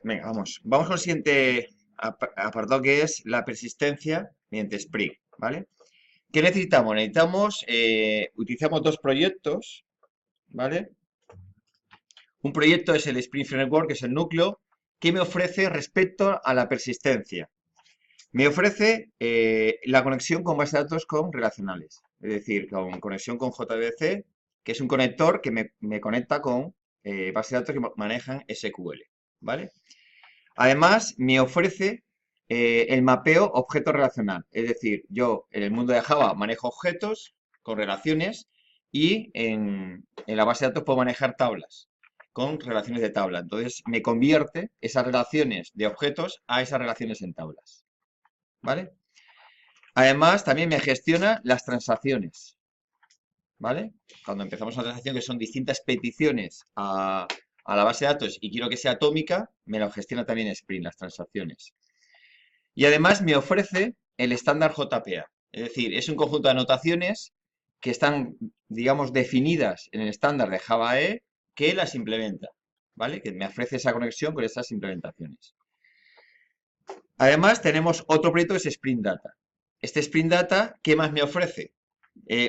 Venga, vamos. Vamos con el siguiente apartado que es la persistencia mediante Spring, ¿vale? ¿Qué necesitamos? Utilizamos dos proyectos, ¿vale? Un proyecto es el Spring Framework, que es el núcleo, que me ofrece respecto a la persistencia. Me ofrece la conexión con bases de datos con relacionales, es decir, con conexión con JDBC, que es un conector que me conecta con bases de datos que manejan SQL, ¿vale? Además, me ofrece el mapeo objeto relacional. Es decir, yo en el mundo de Java manejo objetos con relaciones y en la base de datos puedo manejar tablas con relaciones de tabla. Entonces, me convierte esas relaciones de objetos a esas relaciones en tablas. ¿Vale? Además, también me gestiona las transacciones. ¿Vale? Cuando empezamos una transacción que son distintas peticiones a la base de datos y quiero que sea atómica, me lo gestiona también Spring, las transacciones. Y además me ofrece el estándar JPA. Es decir, es un conjunto de anotaciones que están, digamos, definidas en el estándar de Java EE que las implementa. ¿Vale? Que me ofrece esa conexión con esas implementaciones. Además, tenemos otro proyecto que es Spring Data. Este Spring Data, ¿qué más me ofrece?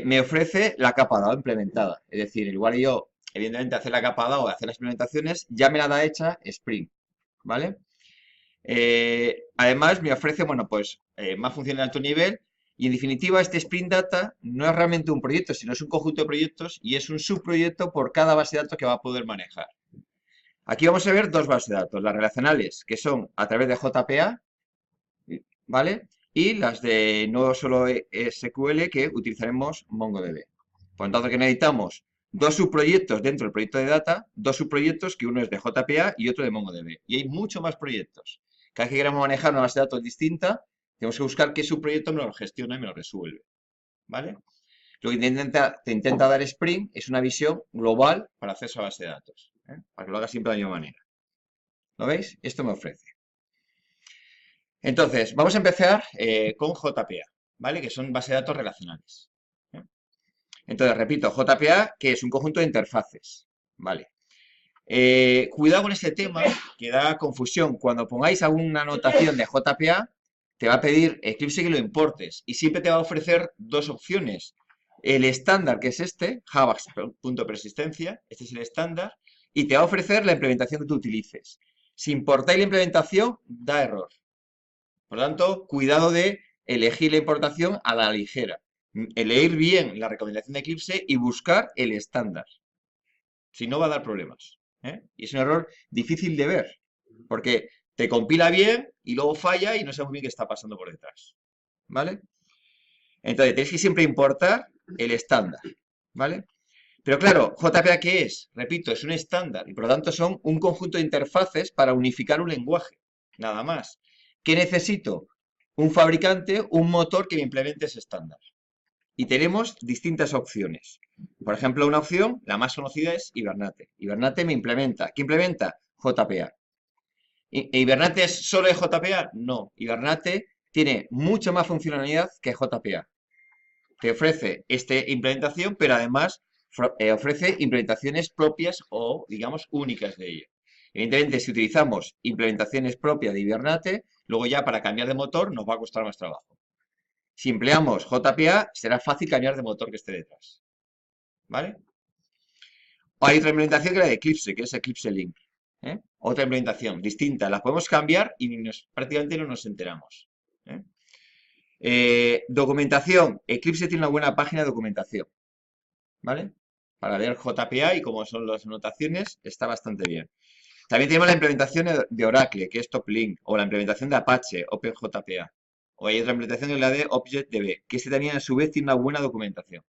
Me ofrece la capa DAO implementada. Es decir, en lugar de yo, evidentemente, hacer la capa DAO o hacer las implementaciones, ya me la da hecha Spring. ¿Vale? Además, me ofrece, bueno, pues más funciones de alto nivel y en definitiva este Spring Data no es realmente un proyecto, sino es un conjunto de proyectos y es un subproyecto por cada base de datos que va a poder manejar. Aquí vamos a ver dos bases de datos, las relacionales, que son a través de JPA, ¿vale? Y las de no solo SQL, que utilizaremos MongoDB. Por lo tanto, que necesitamos dos subproyectos dentro del proyecto de data, dos subproyectos que uno es de JPA y otro de MongoDB. Y hay mucho más proyectos. Cada vez que queramos manejar una base de datos distinta, tenemos que buscar qué subproyecto me lo gestiona y me lo resuelve. ¿Vale? Lo que te intenta dar Spring es una visión global para acceso a base de datos. Para que lo haga siempre de la misma manera. ¿Lo veis? Esto me ofrece. Entonces, vamos a empezar con JPA, ¿vale? Que son bases de datos relacionales. ¿eh? Entonces, repito, JPA, que es un conjunto de interfaces, ¿vale? Cuidado con este tema, que da confusión. Cuando pongáis alguna anotación de JPA, te va a pedir Eclipse que lo importes y siempre te va a ofrecer dos opciones. El estándar, que es este, java.persistencia, este es el estándar, y te va a ofrecer la implementación que tú utilices. Si importáis la implementación, da error. Por lo tanto, cuidado de elegir la importación a la ligera. Leer bien la recomendación de Eclipse y buscar el estándar. Si no, va a dar problemas. Y es un error difícil de ver, porque te compila bien y luego falla y no sabes muy bien qué está pasando por detrás. ¿Vale? Entonces, tenéis que siempre importar el estándar. ¿Vale? Pero claro, JPA, ¿qué es? Repito, es un estándar y por lo tanto son un conjunto de interfaces para unificar un lenguaje. Nada más. ¿Qué necesito? Un fabricante, un motor que me implemente ese estándar. Y tenemos distintas opciones. Por ejemplo, una opción, la más conocida es Hibernate. Hibernate me implementa. ¿Qué implementa? JPA. ¿Hibernate es solo de JPA? No. Hibernate tiene mucha más funcionalidad que JPA. Te ofrece esta implementación, pero además ofrece implementaciones propias o, digamos, únicas de ello. Evidentemente, si utilizamos implementaciones propias de Hibernate, luego ya para cambiar de motor nos va a costar más trabajo. Si empleamos JPA, será fácil cambiar de motor que esté detrás. ¿Vale? Hay otra implementación que es la de Eclipse, que es Eclipse Link. Otra implementación distinta. La podemos cambiar y prácticamente no nos enteramos. ¿eh? Documentación. Eclipse tiene una buena página de documentación. ¿Vale? Para ver JPA y cómo son las anotaciones, está bastante bien. También tenemos la implementación de Oracle, que es TopLink, o la implementación de Apache, OpenJPA. O hay otra implementación que es la de ObjectDB, que este también a su vez tiene una buena documentación.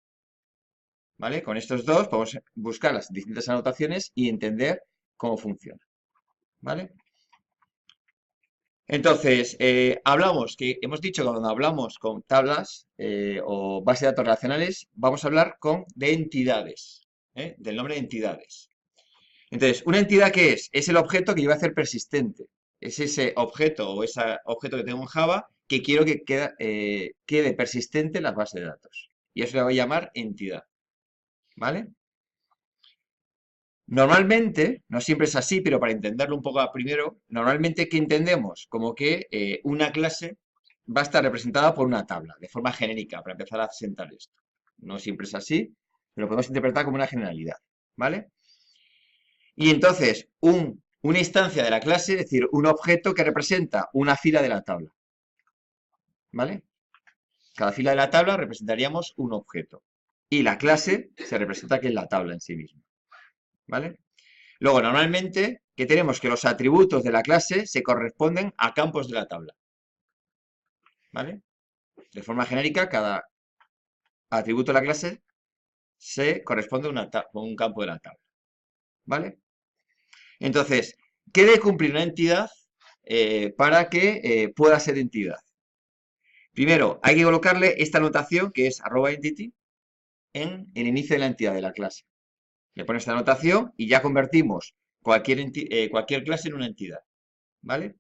¿Vale? Con estos dos podemos buscar las distintas anotaciones y entender cómo funciona. ¿Vale? Entonces, hemos dicho que cuando hablamos con tablas o bases de datos relacionales, vamos a hablar de entidades, del nombre de entidades. Entonces, ¿una entidad qué es? Es el objeto que yo voy a hacer persistente. Es ese objeto o ese objeto que tengo en Java que quiero que quede persistente en las bases de datos. Y eso le voy a llamar entidad. ¿Vale? Normalmente, no siempre es así, pero para entenderlo un poco primero, normalmente, ¿qué entendemos? Como que una clase va a estar representada por una tabla, de forma genérica, para empezar a sentar esto. No siempre es así, pero lo podemos interpretar como una generalidad, ¿vale? Y entonces, una instancia de la clase, es decir, un objeto que representa una fila de la tabla, ¿vale? Cada fila de la tabla representaríamos un objeto. Y la clase se representa que es la tabla en sí misma, ¿vale? Luego, normalmente, que tenemos que los atributos de la clase se corresponden a campos de la tabla, ¿vale? De forma genérica, cada atributo de la clase se corresponde a un campo de la tabla, ¿vale? Entonces, ¿qué debe cumplir una entidad para que pueda ser entidad? Primero, hay que colocarle esta notación que es @entity en el inicio de la entidad de la clase. Le pones esta notación y ya convertimos cualquier clase en una entidad, ¿vale?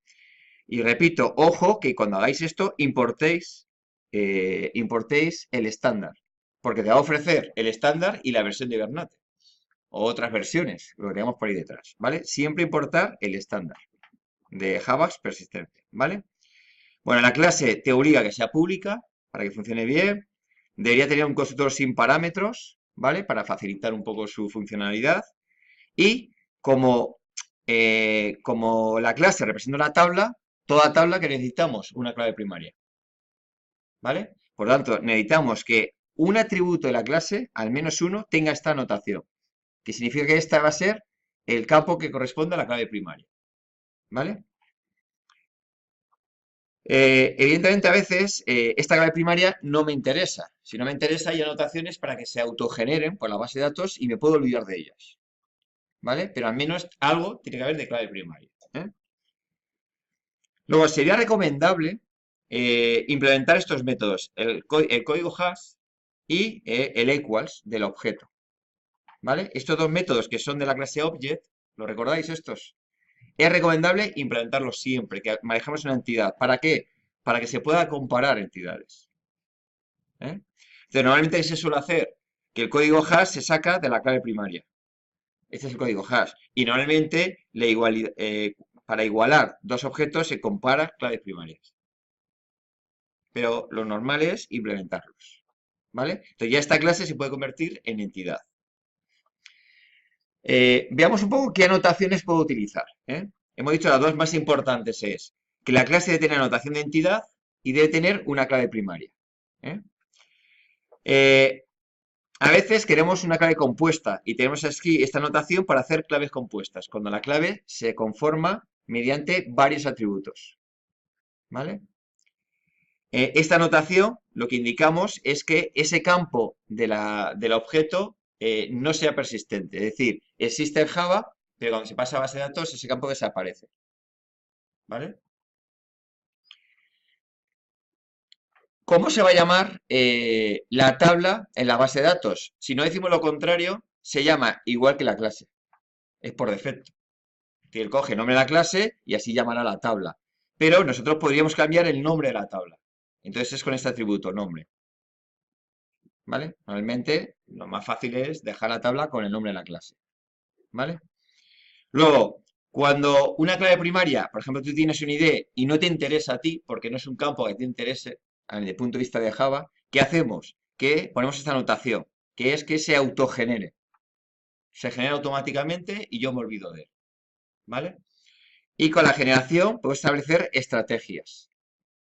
Y repito, ojo que cuando hagáis esto, importéis el estándar, porque te va a ofrecer el estándar y la versión de Hibernate, o otras versiones, lo que tenemos por ahí detrás, ¿vale? Siempre importar el estándar de Javax persistente, ¿vale? Bueno, la clase te obliga a que sea pública para que funcione bien. Debería tener un constructor sin parámetros, ¿vale? Para facilitar un poco su funcionalidad. Y como la clase representa una tabla, toda tabla que necesitamos una clave primaria, ¿vale? Por lo tanto, necesitamos que un atributo de la clase, al menos uno, tenga esta notación, que significa que esta va a ser el campo que corresponde a la clave primaria, ¿vale? Evidentemente, a veces esta clave primaria no me interesa. Si no me interesa, hay anotaciones para que se autogeneren por la base de datos y me puedo olvidar de ellas, ¿vale? Pero al menos algo tiene que haber de clave primaria, ¿eh? Luego, sería recomendable implementar estos métodos, el código hash y el equals del objeto, ¿vale? Estos dos métodos que son de la clase object, ¿lo recordáis estos? Es recomendable implementarlos siempre, que manejemos una entidad. ¿Para qué? Para que se pueda comparar entidades, ¿eh? Entonces, normalmente, ¿qué se suele hacer? Que el código hash se saca de la clave primaria. Este es el código hash. Y normalmente, para igualar dos objetos se compara claves primarias. Pero lo normal es implementarlos, ¿vale? Entonces ya esta clase se puede convertir en entidad. Veamos un poco qué anotaciones puedo utilizar, ¿eh? Hemos dicho las dos más importantes es que la clase debe tener anotación de entidad y debe tener una clave primaria, ¿eh? Eh, a veces queremos una clave compuesta y tenemos aquí esta anotación para hacer claves compuestas, cuando la clave se conforma mediante varios atributos, ¿vale? Esta anotación lo que indicamos es que ese campo del objeto no sea persistente. Es decir, existe en Java, pero cuando se pasa a base de datos, ese campo desaparece, ¿vale? ¿Cómo se va a llamar la tabla en la base de datos? Si no decimos lo contrario, se llama igual que la clase. Es por defecto. Es decir, coge el nombre de la clase y así llamará la tabla. Pero nosotros podríamos cambiar el nombre de la tabla. Entonces es con este atributo, nombre, ¿vale? Normalmente lo más fácil es dejar la tabla con el nombre de la clase, ¿vale? Luego, cuando una clave primaria, por ejemplo, tú tienes un ID y no te interesa a ti, porque no es un campo que te interese desde el punto de vista de Java, ¿qué hacemos? Que ponemos esta anotación, que es que se autogenere. Se genera automáticamente y yo me olvido de él, ¿vale? Y con la generación puedo establecer estrategias.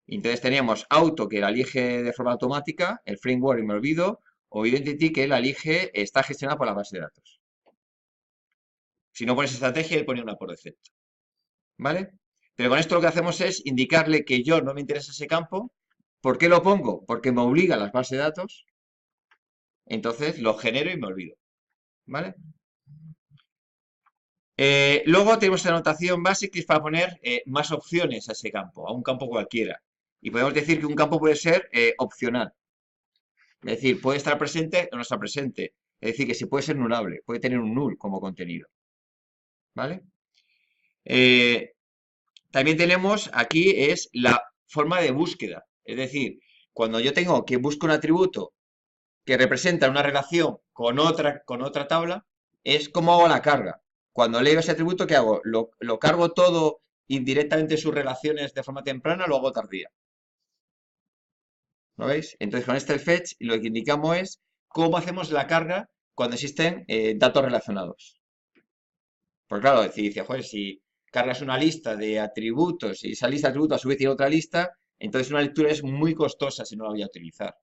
Entonces teníamos auto que la elige de forma automática, el framework y me olvido, o identity que la elige, está gestionada por la base de datos. Si no pones estrategia, él pone una por defecto, ¿vale? Pero con esto lo que hacemos es indicarle que yo no me interesa ese campo. ¿Por qué lo pongo? Porque me obliga a las bases de datos. Entonces lo genero y me olvido, ¿vale? Luego tenemos la anotación básica que es para poner más opciones a ese campo, a un campo cualquiera. Y podemos decir que un campo puede ser opcional. Es decir, puede estar presente o no estar presente. Es decir, que si puede ser nullable, puede tener un null como contenido, ¿vale? Eh, También tenemos aquí es la forma de búsqueda. Es decir, cuando yo busco un atributo que representa una relación con otra tabla, es cómo hago la carga. Cuando leo ese atributo, ¿qué hago? ¿Lo cargo todo indirectamente sus relaciones de forma temprana o lo hago tardía? ¿Lo veis? Entonces, con este el fetch lo que indicamos es cómo hacemos la carga cuando existen datos relacionados. Pues claro, si dice, joder, si cargas una lista de atributos y esa lista de atributos a su vez tiene otra lista, entonces una lectura es muy costosa si no la voy a utilizar.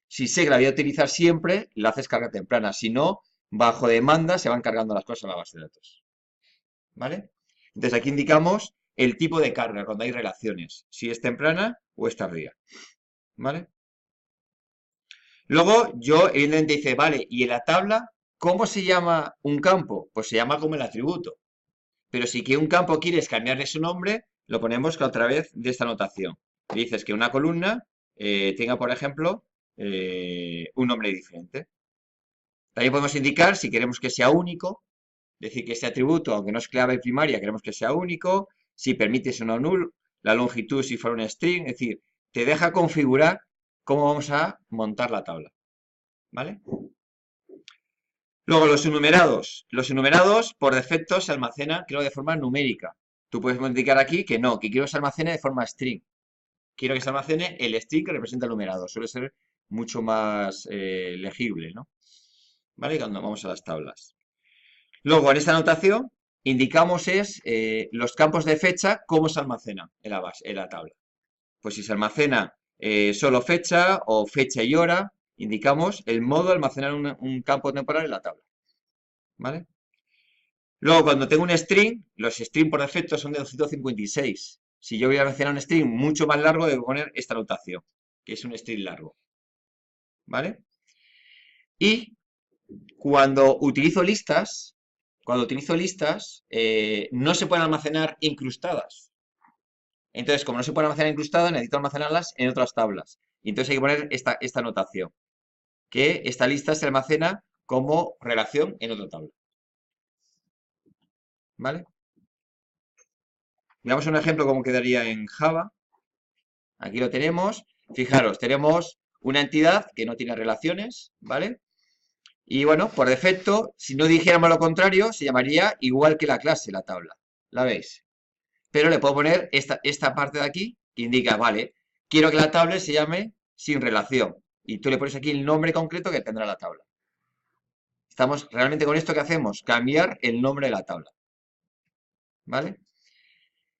Si sé que la voy a utilizar siempre, la haces carga temprana. Si no, bajo demanda se van cargando las cosas en la base de datos. ¿Vale? Entonces aquí indicamos el tipo de carga cuando hay relaciones, si es temprana o es tardía. ¿Vale? Luego yo, evidentemente, dice, vale, ¿y en la tabla cómo se llama un campo? Pues se llama como el atributo. Pero si que un campo quieres cambiarle su nombre, lo ponemos que otra vez de esta notación. Dices que una columna tenga, por ejemplo, un nombre diferente. También podemos indicar si queremos que sea único, decir que este atributo, aunque no es clave primaria, queremos que sea único, si permites o no null, la longitud si fuera un string, es decir, te deja configurar cómo vamos a montar la tabla. ¿Vale? Luego, los enumerados. Los enumerados, por defecto, se almacenan, creo, de forma numérica. Tú puedes indicar aquí que no, que quiero que se almacene de forma string. Quiero que se almacene el string que representa el numerado. Suele ser mucho más legible, ¿no? ¿Vale? Cuando vamos a las tablas. Luego, en esta anotación, indicamos los campos de fecha, cómo se almacenan en la base, en la tabla. Pues si se almacena solo fecha o fecha y hora, indicamos el modo de almacenar un campo temporal en la tabla. ¿Vale? Luego, cuando tengo un string, los strings por defecto son de 256. Si yo voy a almacenar un string mucho más largo, debo poner esta notación, que es un string largo. ¿Vale? Y cuando utilizo listas, no se pueden almacenar incrustadas. Entonces, como no se pueden almacenar incrustadas, necesito almacenarlas en otras tablas. Y entonces hay que poner esta notación, que esta lista se almacena como relación en otra tabla. ¿Vale? Veamos un ejemplo cómo quedaría en Java. Aquí lo tenemos. Fijaros, tenemos una entidad que no tiene relaciones, ¿vale? Y bueno, por defecto, si no dijéramos lo contrario, se llamaría igual que la clase, la tabla. ¿La veis? Pero le puedo poner esta parte de aquí que indica, vale, quiero que la tabla se llame sin relación. Y tú le pones aquí el nombre concreto que tendrá la tabla. Estamos realmente con esto que hacemos, cambiar el nombre de la tabla. ¿Vale?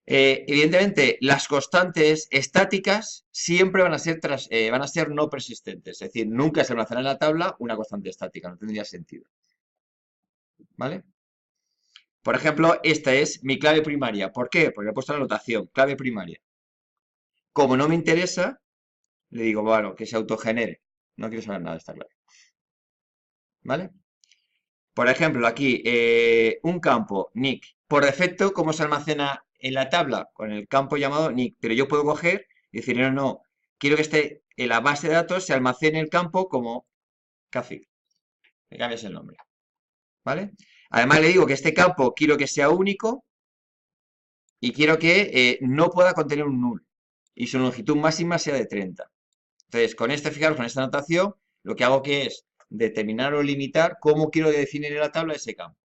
Evidentemente, las constantes estáticas siempre van a ser no persistentes. Es decir, nunca se almacenará en la tabla una constante estática. No tendría sentido. ¿Vale? Por ejemplo, esta es mi clave primaria. ¿Por qué? Porque he puesto la anotación, clave primaria. Como no me interesa, le digo, bueno, que se autogenere. No quiero saber nada de esta clave. ¿Vale? Por ejemplo, aquí, un campo, nick. Por defecto, ¿cómo se almacena en la tabla? Con el campo llamado nick. Pero yo puedo coger y decir, no, no, quiero que esté en la base de datos, se almacene el campo como Cacique. Le cambias el nombre. ¿Vale? Además, le digo que este campo quiero que sea único y quiero que no pueda contener un null. Y su longitud máxima sea de 30. Entonces, fijaros, con esta anotación, lo que hago que es determinar o limitar cómo quiero definir en la tabla ese campo.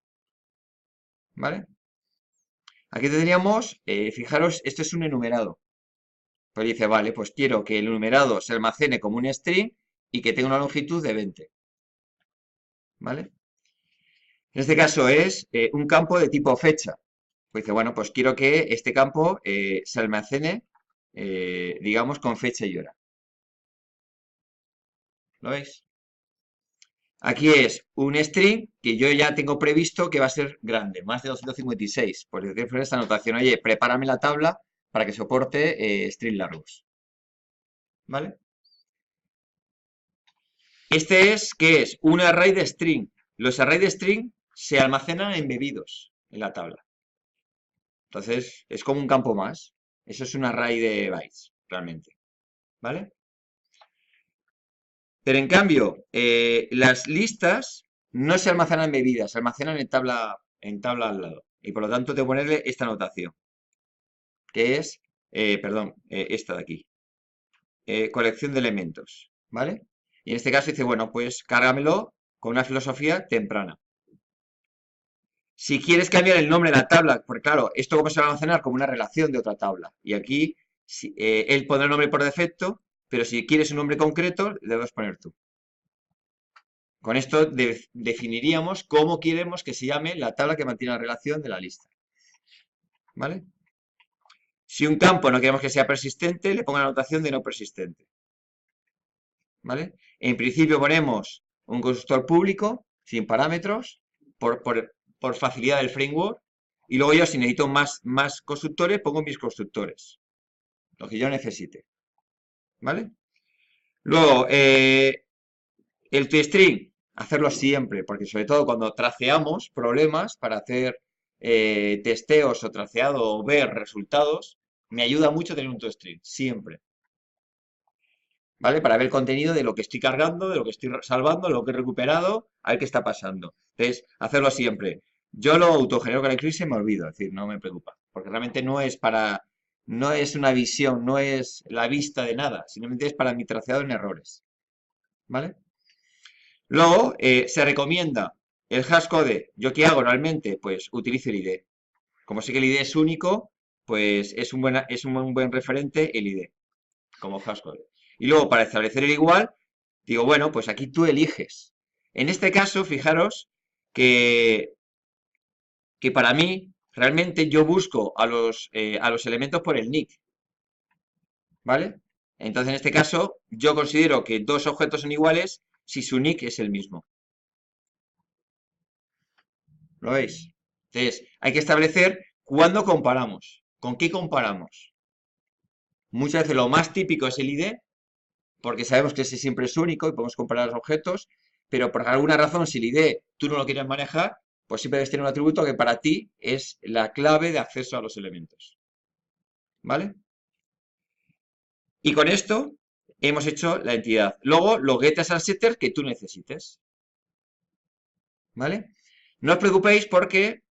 ¿Vale? Aquí tendríamos, fijaros, esto es un enumerado. Pues dice, vale, pues quiero que el enumerado se almacene como un string y que tenga una longitud de 20. ¿Vale? En este caso es un campo de tipo fecha. Pues dice, bueno, pues quiero que este campo se almacene, digamos, con fecha y hora. ¿Lo veis? Aquí es un string que yo ya tengo previsto que va a ser grande, más de 256. Pues decir esta anotación, oye, prepárame la tabla para que soporte string largos. ¿Vale? ¿Qué es? Un array de string. Los arrays de string se almacenan embebidos en la tabla. Entonces, es como un campo más. Eso es un array de bytes, realmente. ¿Vale? Pero en cambio, las listas no se almacenan embebidas, se almacenan en tabla al lado. Y por lo tanto, tengo que ponerle esta notación, que es, perdón, esta de aquí. Colección de elementos. ¿Vale? Y en este caso dice, bueno, pues cárgamelo con una filosofía temprana. Si quieres cambiar el nombre de la tabla, porque claro, esto como se va a almacenar como una relación de otra tabla. Y aquí él pondrá el nombre por defecto, pero si quieres un nombre concreto, le debes poner tú. Con esto definiríamos cómo queremos que se llame la tabla que mantiene la relación de la lista. ¿Vale? Si un campo no queremos que sea persistente, le pongo la notación de no persistente. ¿Vale? En principio ponemos un constructor público, sin parámetros, por facilidad del framework. Y luego yo, si necesito más constructores, pongo mis constructores. Lo que yo necesite. ¿Vale? Luego, el toString, hacerlo siempre, porque sobre todo cuando traceamos problemas para hacer testeos o traceado o ver resultados, me ayuda mucho tener un toString, siempre. ¿Vale? Para ver el contenido de lo que estoy cargando, de lo que estoy salvando, de lo que he recuperado, a ver qué está pasando. Entonces, hacerlo siempre. Yo lo autogenero con el CRI y se me olvido, es decir, no me preocupa, porque realmente no es una visión, no es la vista de nada, simplemente es para mi traceado en errores. ¿Vale? Luego, se recomienda el hashcode. ¿Yo qué hago normalmente? Pues utilizo el ID. Como sé que el ID es único, pues es un buen referente el ID como hashcode. Y luego, para establecer el igual, digo, bueno, pues aquí tú eliges. En este caso, fijaros que, que para mí, realmente yo busco a los elementos por el nick. ¿Vale? Entonces, en este caso, yo considero que dos objetos son iguales si su nick es el mismo. ¿Lo veis? Entonces, hay que establecer cuándo comparamos. ¿Con qué comparamos? Muchas veces lo más típico es el ID, porque sabemos que ese siempre es único y podemos comparar los objetos, pero por alguna razón, si el ID tú no lo quieres manejar, pues siempre debes tener un atributo que para ti es la clave de acceso a los elementos. ¿Vale? Y con esto hemos hecho la entidad. Luego, los getters and setters que tú necesites. ¿Vale? No os preocupéis porque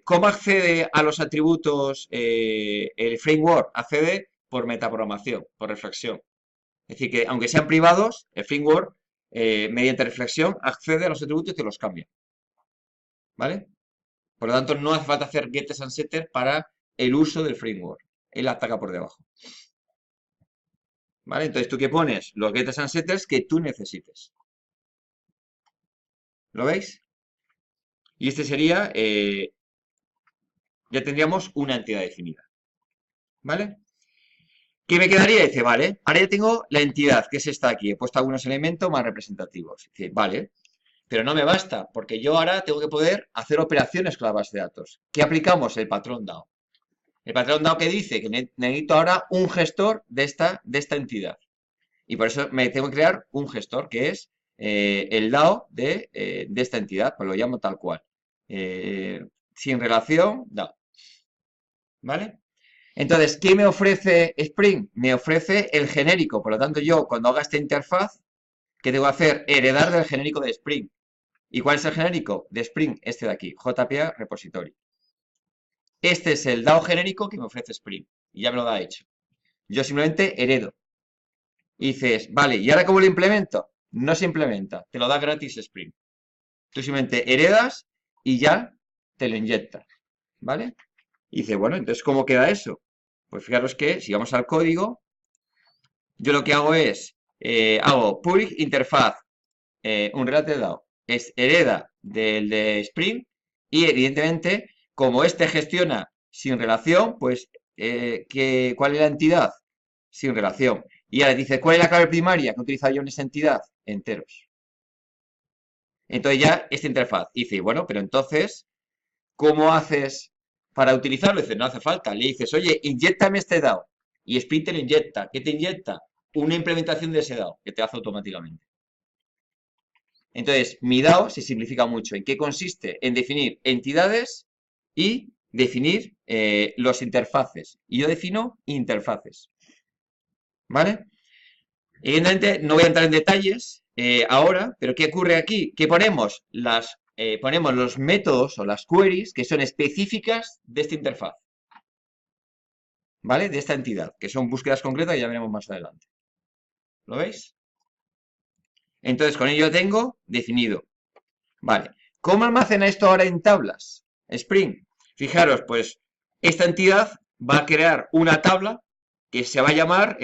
¿cómo accede a los atributos el framework? Accede por metaprogramación, por reflexión. Es decir, que aunque sean privados, el framework, mediante reflexión, accede a los atributos y te los cambia. ¿Vale? Por lo tanto, no hace falta hacer getters and setters para el uso del framework. Él ataca por debajo. ¿Vale? Entonces, ¿tú qué pones? Los getters and setters que tú necesites. ¿Lo veis? Y este sería, ya tendríamos una entidad definida. ¿Vale? ¿Qué me quedaría? Dice, vale, ahora ya tengo la entidad, que es esta aquí. He puesto algunos elementos más representativos. Dice, vale, pero no me basta, porque yo ahora tengo que poder hacer operaciones con la base de datos. ¿Qué aplicamos? El patrón DAO. El patrón DAO que dice que necesito ahora un gestor de esta entidad. Y por eso me tengo que crear un gestor, que es el DAO de esta entidad. Pues lo llamo tal cual. Sin relación, DAO. ¿Vale? Entonces, ¿qué me ofrece Spring? Me ofrece el genérico. Por lo tanto, yo cuando haga esta interfaz, ¿qué tengo que hacer? Heredar del genérico de Spring. ¿Y cuál es el genérico de Spring? Este de aquí, JPA Repository. Este es el DAO genérico que me ofrece Spring. Y ya me lo da hecho. Yo simplemente heredo. Y dices, vale, ¿y ahora cómo lo implemento? No se implementa, te lo da gratis Spring. Tú simplemente heredas y ya te lo inyecta. ¿Vale? Y dice, bueno, entonces, ¿cómo queda eso? Pues fijaros que si vamos al código, yo lo que hago es, hago public interfaz, un relate DAO, es hereda del de Spring y evidentemente, como este gestiona sin relación, pues, ¿cuál es la entidad? Sin relación. Y ahora dice, ¿cuál es la clave primaria que utiliza yo en esa entidad? Enteros. Entonces ya esta interfaz. Dice, bueno, pero entonces, ¿cómo haces para utilizarlo? Dice, no hace falta. Le dices, oye, inyéctame este DAO. Y Spring te lo inyecta. ¿Qué te inyecta? Una implementación de ese DAO, que te hace automáticamente. Entonces, mi DAO se simplifica mucho. ¿En qué consiste? En definir entidades y definir los interfaces. Y yo defino interfaces. ¿Vale? Evidentemente, no voy a entrar en detalles ahora, pero ¿qué ocurre aquí? Que ponemos los métodos o las queries que son específicas de esta interfaz. ¿Vale? De esta entidad, que son búsquedas concretas y ya veremos más adelante. ¿Lo veis? Entonces, con ello tengo definido. Vale. ¿Cómo almacena esto ahora en tablas? Spring. Fijaros, pues esta entidad va a crear una tabla que se va a llamar,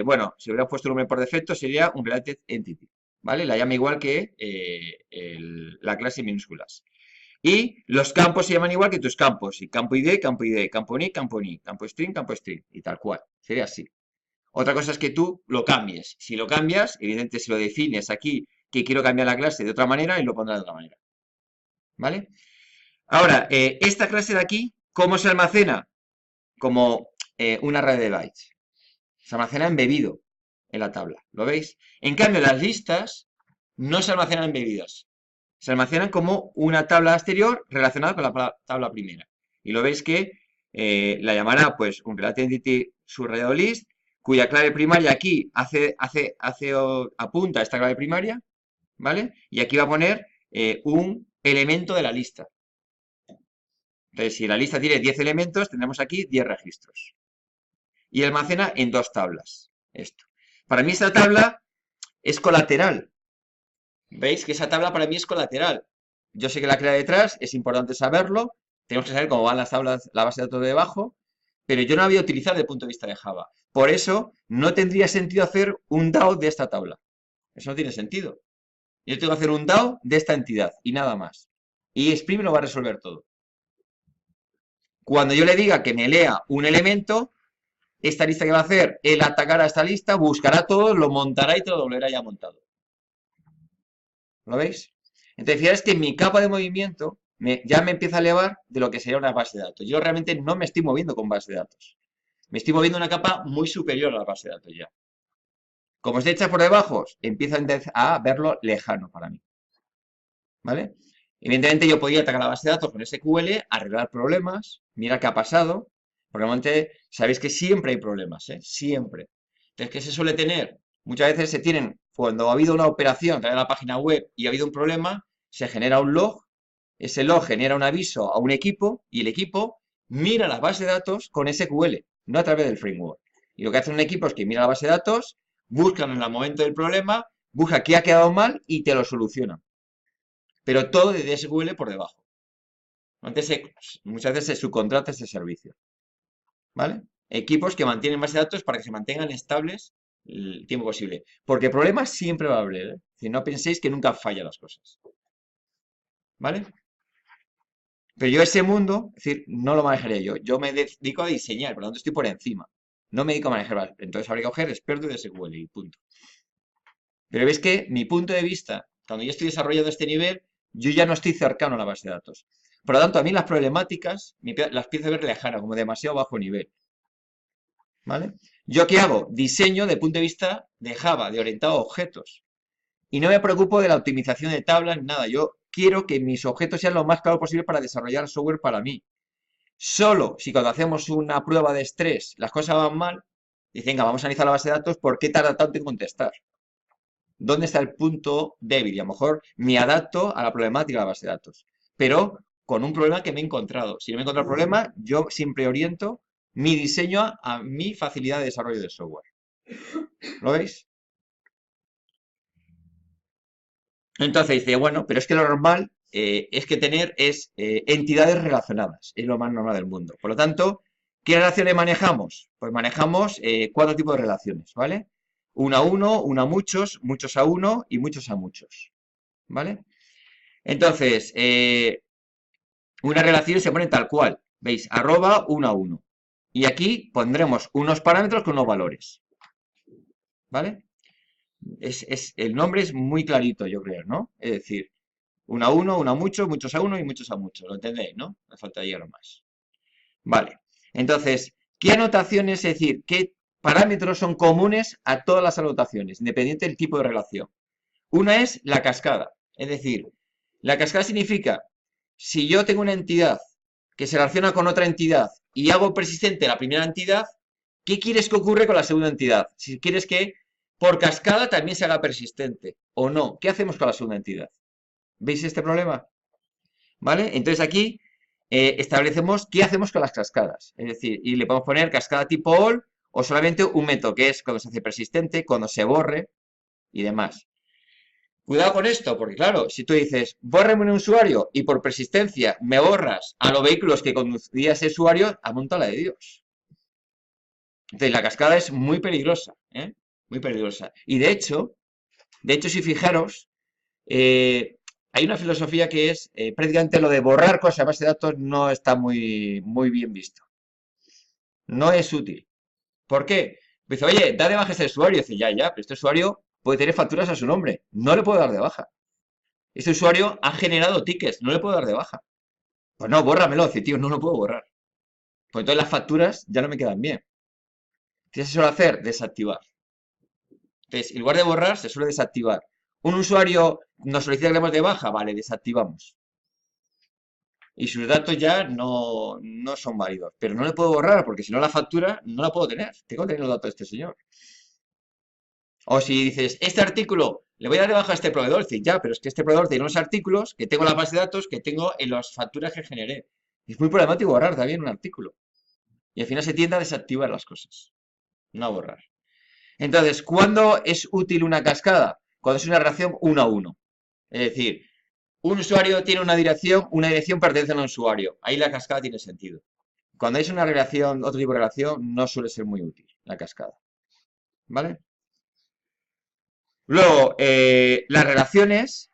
bueno, si hubiera puesto el nombre por defecto, sería un Related Entity, ¿vale? La llama igual que la clase en minúsculas. Y los campos se llaman igual que tus campos. Y campo ID, campo ID, campo ni, campo ni, campo string, y tal cual. Sería así. Otra cosa es que tú lo cambies. Si lo cambias, evidentemente si lo defines aquí que quiero cambiar la clase de otra manera y lo pondrás de otra manera. ¿Vale? Ahora, esta clase de aquí, ¿cómo se almacena? Como un array de bytes. Se almacena embebido en la tabla. ¿Lo veis? En cambio, las listas no se almacenan embebidas. Se almacenan como una tabla exterior relacionada con la tabla primera. Y lo veis que la llamará pues un related entity subrayado list, cuya clave primaria aquí apunta a esta clave primaria, ¿vale? Y aquí va a poner un elemento de la lista. Entonces, si la lista tiene 10 elementos, tendremos aquí 10 registros. Y almacena en dos tablas. Esto. Para mí esta tabla es colateral. ¿Veis? Que esa tabla para mí es colateral. Yo sé que la crea detrás, es importante saberlo. Tenemos que saber cómo van las tablas, la base de datos de debajo. Pero yo no la voy a utilizar desde el punto de vista de Java. Por eso, no tendría sentido hacer un DAO de esta tabla. Eso no tiene sentido. Yo tengo que hacer un DAO de esta entidad y nada más. Y Spring lo va a resolver todo. Cuando yo le diga que me lea un elemento, esta lista que va a hacer, él atacará a esta lista, buscará todo, lo montará y te lo volverá ya montado. ¿Lo veis? Entonces, fijaros que mi capa de movimiento ya me empieza a elevar de lo que sería una base de datos. Yo realmente no me estoy moviendo con base de datos. Me estoy moviendo una capa muy superior a la base de datos ya. Como está hecha por debajo, empiezo a verlo lejano para mí. ¿Vale? Evidentemente yo podía atacar a la base de datos con SQL, arreglar problemas, mira qué ha pasado. Porque normalmente sabéis que siempre hay problemas, ¿eh? Siempre. Entonces, ¿qué se suele tener? Muchas veces se tienen, cuando ha habido una operación a través de la página web y ha habido un problema, se genera un log, ese log genera un aviso a un equipo y el equipo mira la base de datos con SQL, no a través del framework. Y lo que hace un equipo es que mira la base de datos, buscan en el momento del problema, busca qué ha quedado mal y te lo soluciona. Pero todo desde SQL por debajo. Muchas veces se subcontrata este servicio. ¿Vale? Equipos que mantienen base de datos para que se mantengan estables el tiempo posible. Porque problemas siempre va a haber, ¿eh? Si no penséis que nunca fallan las cosas. ¿Vale? Pero yo ese mundo, es decir, no lo manejaría yo. Yo me dedico a diseñar, por lo tanto estoy por encima. No me dedico a manejar. Entonces habría que coger experto de SQL y punto. Pero veis que mi punto de vista, cuando yo estoy desarrollando este nivel, yo ya no estoy cercano a la base de datos. Por lo tanto, a mí las problemáticas las empiezo a ver lejanas, como demasiado bajo nivel. ¿Vale? ¿Yo qué hago? Diseño de punto de vista de Java, de orientado a objetos. Y no me preocupo de la optimización de tablas ni nada. Yo quiero que mis objetos sean lo más claro posible para desarrollar software para mí. Solo si cuando hacemos una prueba de estrés las cosas van mal, dicen, venga, vamos a analizar la base de datos, ¿por qué tarda tanto en contestar? ¿Dónde está el punto débil? Y a lo mejor me adapto a la problemática de la base de datos. Pero con un problema que me he encontrado. Si no me he encontrado el problema, yo siempre oriento mi diseño a mi facilidad de desarrollo de software. ¿Lo veis? Entonces dice, bueno, pero es que lo normal es que tener entidades relacionadas. Es lo más normal del mundo. Por lo tanto, ¿qué relaciones manejamos? Pues manejamos 4 tipos de relaciones, ¿vale? Una a uno, una a muchos, muchos a uno y muchos a muchos. ¿Vale? Entonces, una relación se pone tal cual. ¿Veis? @ 1 a 1. Y aquí pondremos unos parámetros con unos valores. ¿Vale? El nombre es muy clarito, yo creo, ¿no? Es decir, 1 a 1, 1 a muchos, muchos a 1 y muchos a muchos. ¿Lo entendéis, no? Me falta llegar más. Vale. Entonces, ¿qué anotaciones, es decir, qué parámetros son comunes a todas las anotaciones, independiente del tipo de relación? Una es la cascada. Es decir, la cascada significa, si yo tengo una entidad que se relaciona con otra entidad y hago persistente la primera entidad, ¿qué quieres que ocurra con la segunda entidad? Si quieres que por cascada también se haga persistente o no, ¿qué hacemos con la segunda entidad? ¿Veis este problema? ¿Vale? Entonces aquí establecemos qué hacemos con las cascadas. Es decir, y le podemos poner cascada tipo all o solamente un método que es cuando se hace persistente, cuando se borre y demás. Cuidado con esto, porque claro, si tú dices, bórrame un usuario y por persistencia me borras a los vehículos que conducía ese usuario, amonta la de Dios. Entonces, la cascada es muy peligrosa, ¿eh? Muy peligrosa. Y de hecho, si fijaros, hay una filosofía que es prácticamente lo de borrar cosas a base de datos no está muy, muy bien visto. No es útil. ¿Por qué? Dice, oye, da de baja este usuario. Dice, ya, pero este usuario puede tener facturas a su nombre. No le puedo dar de baja. Este usuario ha generado tickets. No le puedo dar de baja. Pues no, bórramelo. Dice, tío, no lo puedo borrar. Pues entonces las facturas ya no me quedan bien. ¿Qué se suele hacer? Desactivar. Entonces, en lugar de borrar, se suele desactivar. Un usuario nos solicita que le demos de baja. Vale, desactivamos. Y sus datos ya no son válidos. Pero no le puedo borrar porque si no la factura no la puedo tener. Tengo que tener los datos de este señor. O si dices, este artículo le voy a dar de baja a este proveedor, dices, ya, pero es que este proveedor tiene unos artículos que tengo en la base de datos que tengo en las facturas que generé. Es muy problemático borrar también un artículo. Y al final se tiende a desactivar las cosas, no a borrar. Entonces, ¿cuándo es útil una cascada? Cuando es una relación uno a uno. Es decir, un usuario tiene una dirección pertenece a un usuario. Ahí la cascada tiene sentido. Cuando es una relación, otro tipo de relación, no suele ser muy útil la cascada. ¿Vale? Luego, las relaciones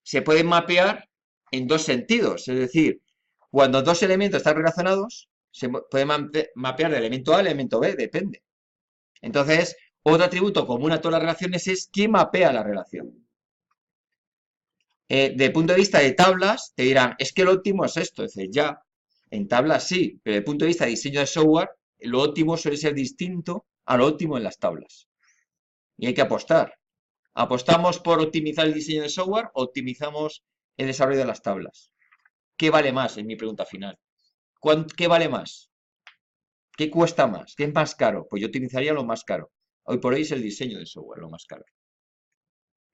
se pueden mapear en dos sentidos. Es decir, cuando dos elementos están relacionados, se puede mapear de elemento A al elemento B, depende. Entonces, otro atributo común a todas las relaciones es quién mapea la relación. Desde el punto de vista de tablas, te dirán, es que lo óptimo es esto. Es decir, ya, en tablas sí, pero desde el punto de vista de diseño de software, lo óptimo suele ser distinto a lo óptimo en las tablas. Y hay que apostar. ¿Apostamos por optimizar el diseño de software o optimizamos el desarrollo de las tablas? ¿Qué vale más? Es mi pregunta final. ¿Qué vale más? ¿Qué cuesta más? ¿Qué es más caro? Pues yo optimizaría lo más caro. Hoy por hoy es el diseño de software lo más caro.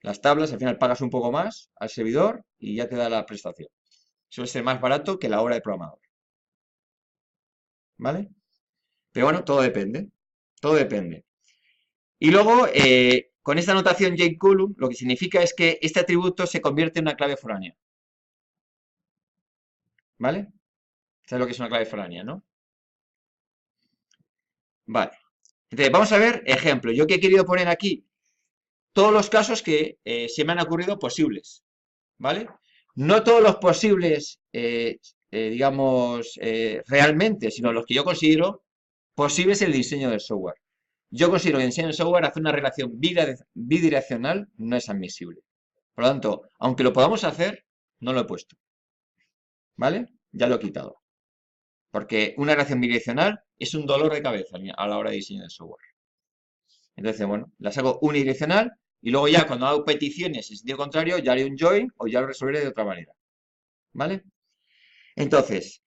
Las tablas, al final pagas un poco más al servidor y ya te da la prestación. Suele ser más barato que la hora de programador. ¿Vale? Pero bueno, todo depende. Todo depende. Y luego, con esta notación JColumn, lo que significa es que este atributo se convierte en una clave foránea. ¿Vale? ¿Sabes lo que es una clave foránea, no? Vale. Entonces, vamos a ver ejemplo. Yo que he querido poner aquí todos los casos que se me han ocurrido posibles. ¿Vale? No todos los posibles, digamos, realmente, sino los que yo considero posibles en el diseño del software. Yo considero que en el diseño del software hacer una relación bidireccional no es admisible. Por lo tanto, aunque lo podamos hacer, no lo he puesto. ¿Vale? Ya lo he quitado. Porque una relación bidireccional es un dolor de cabeza a la hora de diseño de software. Entonces, bueno, las hago unidireccional y luego ya cuando hago peticiones en sentido contrario, ya haré un join o ya lo resolveré de otra manera. ¿Vale? Entonces,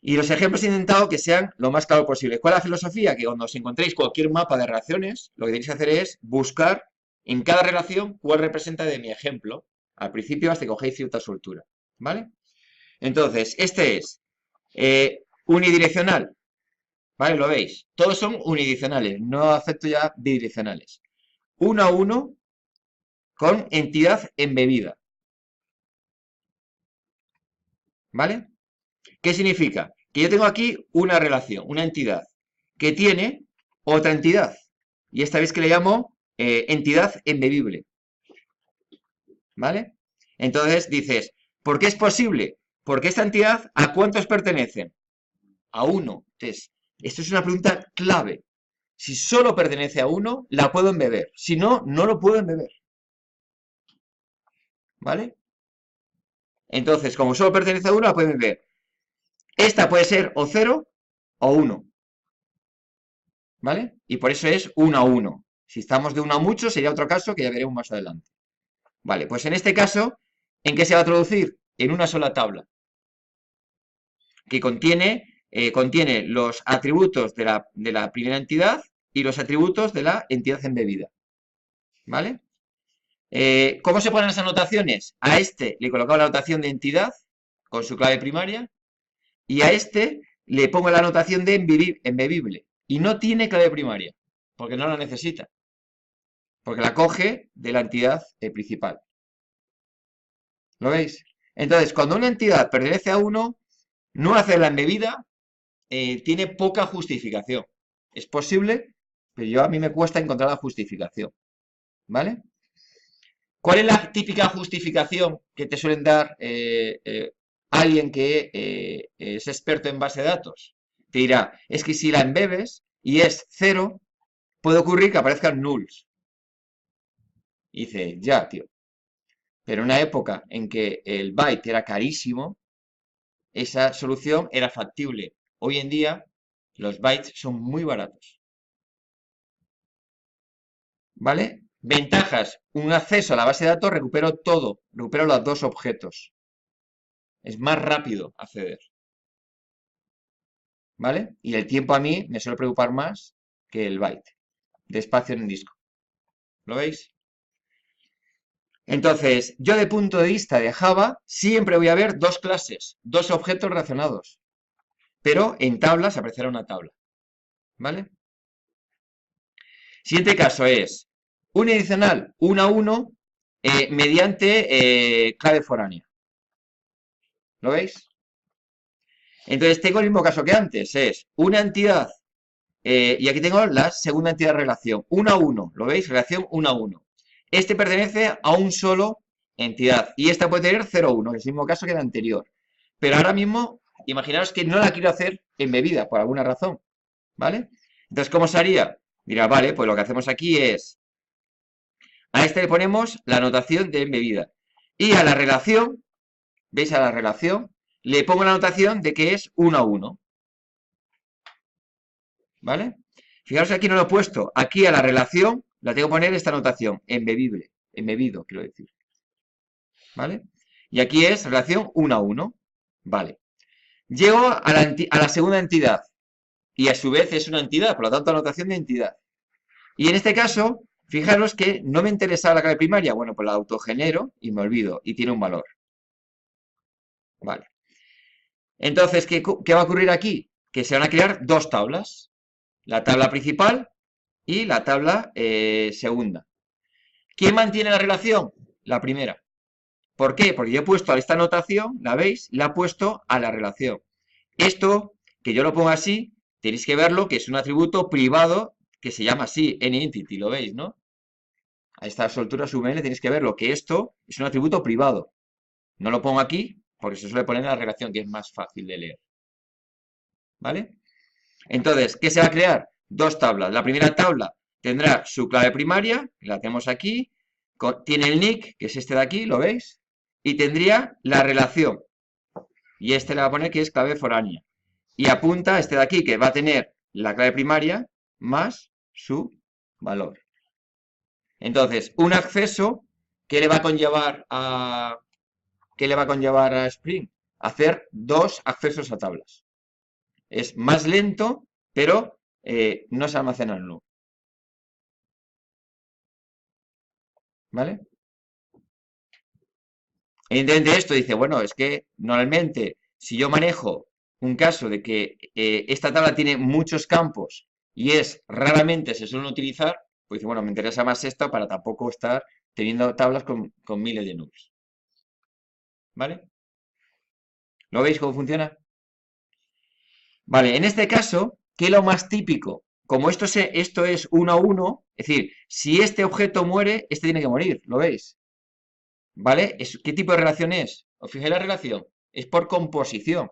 y los ejemplos he intentado que sean lo más claro posible. ¿Cuál es la filosofía? Que cuando os encontréis cualquier mapa de relaciones, lo que tenéis que hacer es buscar en cada relación cuál representa de mi ejemplo. Al principio hasta que cogéis cierta soltura. ¿Vale? Entonces, este es unidireccional. ¿Vale? ¿Lo veis? Todos son unidireccionales. No acepto ya bidireccionales. Uno a uno con entidad embebida. ¿Vale? ¿Qué significa? Que yo tengo aquí una relación, una entidad, que tiene otra entidad. Y esta vez que le llamo entidad embebible. ¿Vale? Entonces dices, ¿por qué es posible? Porque esta entidad, ¿a cuántos pertenece? A uno. Entonces, esto es una pregunta clave. Si solo pertenece a uno, la puedo embeber. Si no, no lo puedo embeber. ¿Vale? Entonces, como solo pertenece a uno, la puedo embeber. Esta puede ser o 0 o 1. ¿Vale? Y por eso es 1 a 1. Si estamos de 1 a mucho, sería otro caso que ya veremos más adelante. Vale, pues en este caso, ¿en qué se va a traducir? En una sola tabla. Que contiene los atributos de la primera entidad y los atributos de la entidad embebida. ¿Vale? ¿Cómo se ponen las anotaciones? A este le he colocado la anotación de entidad con su clave primaria y a este le pongo la anotación de embebible y no tiene clave primaria porque no la necesita. porque la coge de la entidad principal. ¿Lo veis? Entonces, cuando una entidad pertenece a uno, no hacerla embebida tiene poca justificación. Es posible, pero a mí me cuesta encontrar la justificación. ¿Vale? ¿Cuál es la típica justificación que te suelen dar alguien que es experto en base de datos? Te dirá, es que si la embebes y es cero, puede ocurrir que aparezcan nulls. Y dice, ya, tío. Pero en una época en que el byte era carísimo, esa solución era factible. Hoy en día, los bytes son muy baratos. ¿Vale? Ventajas. Un acceso a la base de datos, recupero todo. Recupero los dos objetos. Es más rápido acceder. ¿Vale? Y el tiempo a mí me suele preocupar más que el byte de espacio en el disco. ¿Lo veis? Entonces, yo de punto de vista de Java, siempre voy a ver dos clases, dos objetos relacionados. Pero en tablas aparecerá una tabla. ¿Vale? Siguiente caso es un adicional 1 a 1 mediante clave foránea. ¿Lo veis? Entonces tengo el mismo caso que antes, es una entidad, y aquí tengo la segunda entidad de relación, 1 a 1, ¿lo veis? Relación 1 a 1. Este pertenece a un solo entidad, y esta puede tener 0 a 1, es el mismo caso que el anterior. Pero ahora mismo, imaginaos que no la quiero hacer embebida, por alguna razón, ¿vale? Entonces, ¿cómo se haría? Mira, vale, pues lo que hacemos aquí es, a este le ponemos la notación de embebida, y a la relación, ¿veis? A la relación, le pongo la notación de que es 1 a 1. ¿Vale? Fijaros que aquí no lo he puesto. Aquí a la relación la tengo que poner esta notación, embebible, embebido, quiero decir. ¿Vale? Y aquí es relación 1 a 1. Vale. Llego a la segunda entidad. Y a su vez es una entidad, por lo tanto, anotación de entidad. Y en este caso, fijaros que no me interesaba la clave primaria. Bueno, pues la autogenero y me olvido. Y tiene un valor. Vale. Entonces, ¿qué va a ocurrir aquí? Que se van a crear dos tablas. La tabla principal y la tabla segunda. ¿Quién mantiene la relación? La primera. ¿Por qué? Porque yo he puesto a esta notación, ¿la veis? La he puesto a la relación. Esto, que yo lo pongo así, tenéis que verlo, que es un atributo privado que se llama así, anyEntity, ¿lo veis, no? A esta soltura UML tenéis que verlo, que esto es un atributo privado. No lo pongo aquí, porque se suele poner en la relación, que es más fácil de leer. ¿Vale? Entonces, ¿qué se va a crear? Dos tablas. La primera tabla tendrá su clave primaria, la tenemos aquí, tiene el nick, que es este de aquí, ¿lo veis? Y tendría la relación. Y este le va a poner que es clave foránea. Y apunta a este de aquí, que va a tener la clave primaria más su valor. Entonces, un acceso, ¿qué le va a conllevar a Spring? Hacer dos accesos a tablas. Es más lento, pero no se almacena en nube. ¿Vale? Evidentemente esto dice, bueno, es que normalmente si yo manejo un caso de que esta tabla tiene muchos campos y raramente se suelen utilizar, pues dice, bueno, me interesa más esta para tampoco estar teniendo tablas con miles de nubes. ¿Vale? ¿Lo veis cómo funciona? Vale, en este caso, ¿qué es lo más típico? Como esto es 1 a 1, es decir, si este objeto muere, este tiene que morir, ¿lo veis? ¿Vale? ¿Qué tipo de relación es? ¿Os fijáis la relación? Es por composición.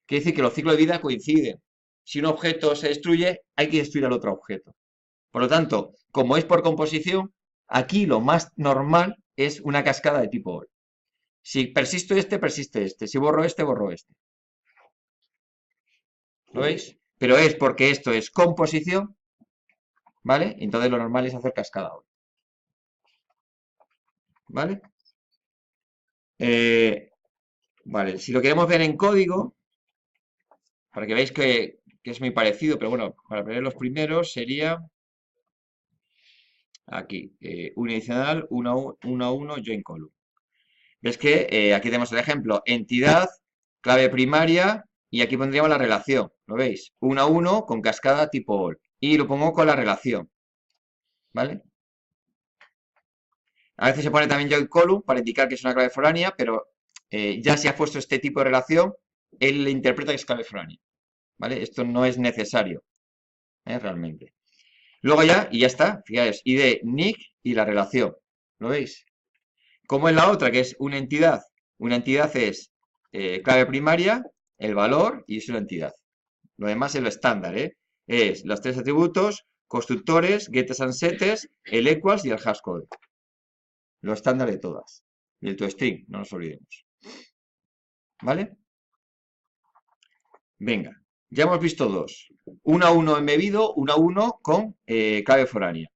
Quiere decir que los ciclos de vida coinciden. Si un objeto se destruye, hay que destruir al otro objeto. Por lo tanto, como es por composición, aquí lo más normal es una cascada de tipo OR. Si persisto este, persiste este. Si borro este, borro este. ¿Lo veis? Pero es porque esto es composición, ¿vale? Entonces lo normal es hacer cascada OR. ¿Vale? Vale, si lo queremos ver en código, para que veáis que es muy parecido, pero bueno, para ver los primeros sería aquí, unidireccional 1 a 1 join column. Ves que aquí tenemos el ejemplo, entidad, clave primaria, y aquí pondríamos la relación, ¿lo veis? 1 a 1 con cascada tipo all. Y lo pongo con la relación, ¿vale? A veces se pone también join column para indicar que es una clave foránea, pero ya si ha puesto este tipo de relación, él le interpreta que es clave foránea. ¿Vale? Esto no es necesario, realmente. Luego ya, y ya está, fijaos, ID, nick y la relación. ¿Lo veis? Como en la otra, que es una entidad. Una entidad es clave primaria, el valor y es una entidad. Lo demás es lo estándar, ¿eh? Es los tres atributos, constructores, getters and setters, el equals y el hashcode. Lo estándar de todas. Y el toString, no nos olvidemos. ¿Vale? Venga, ya hemos visto dos. 1 a 1 embebido, 1 a 1 con clave foránea.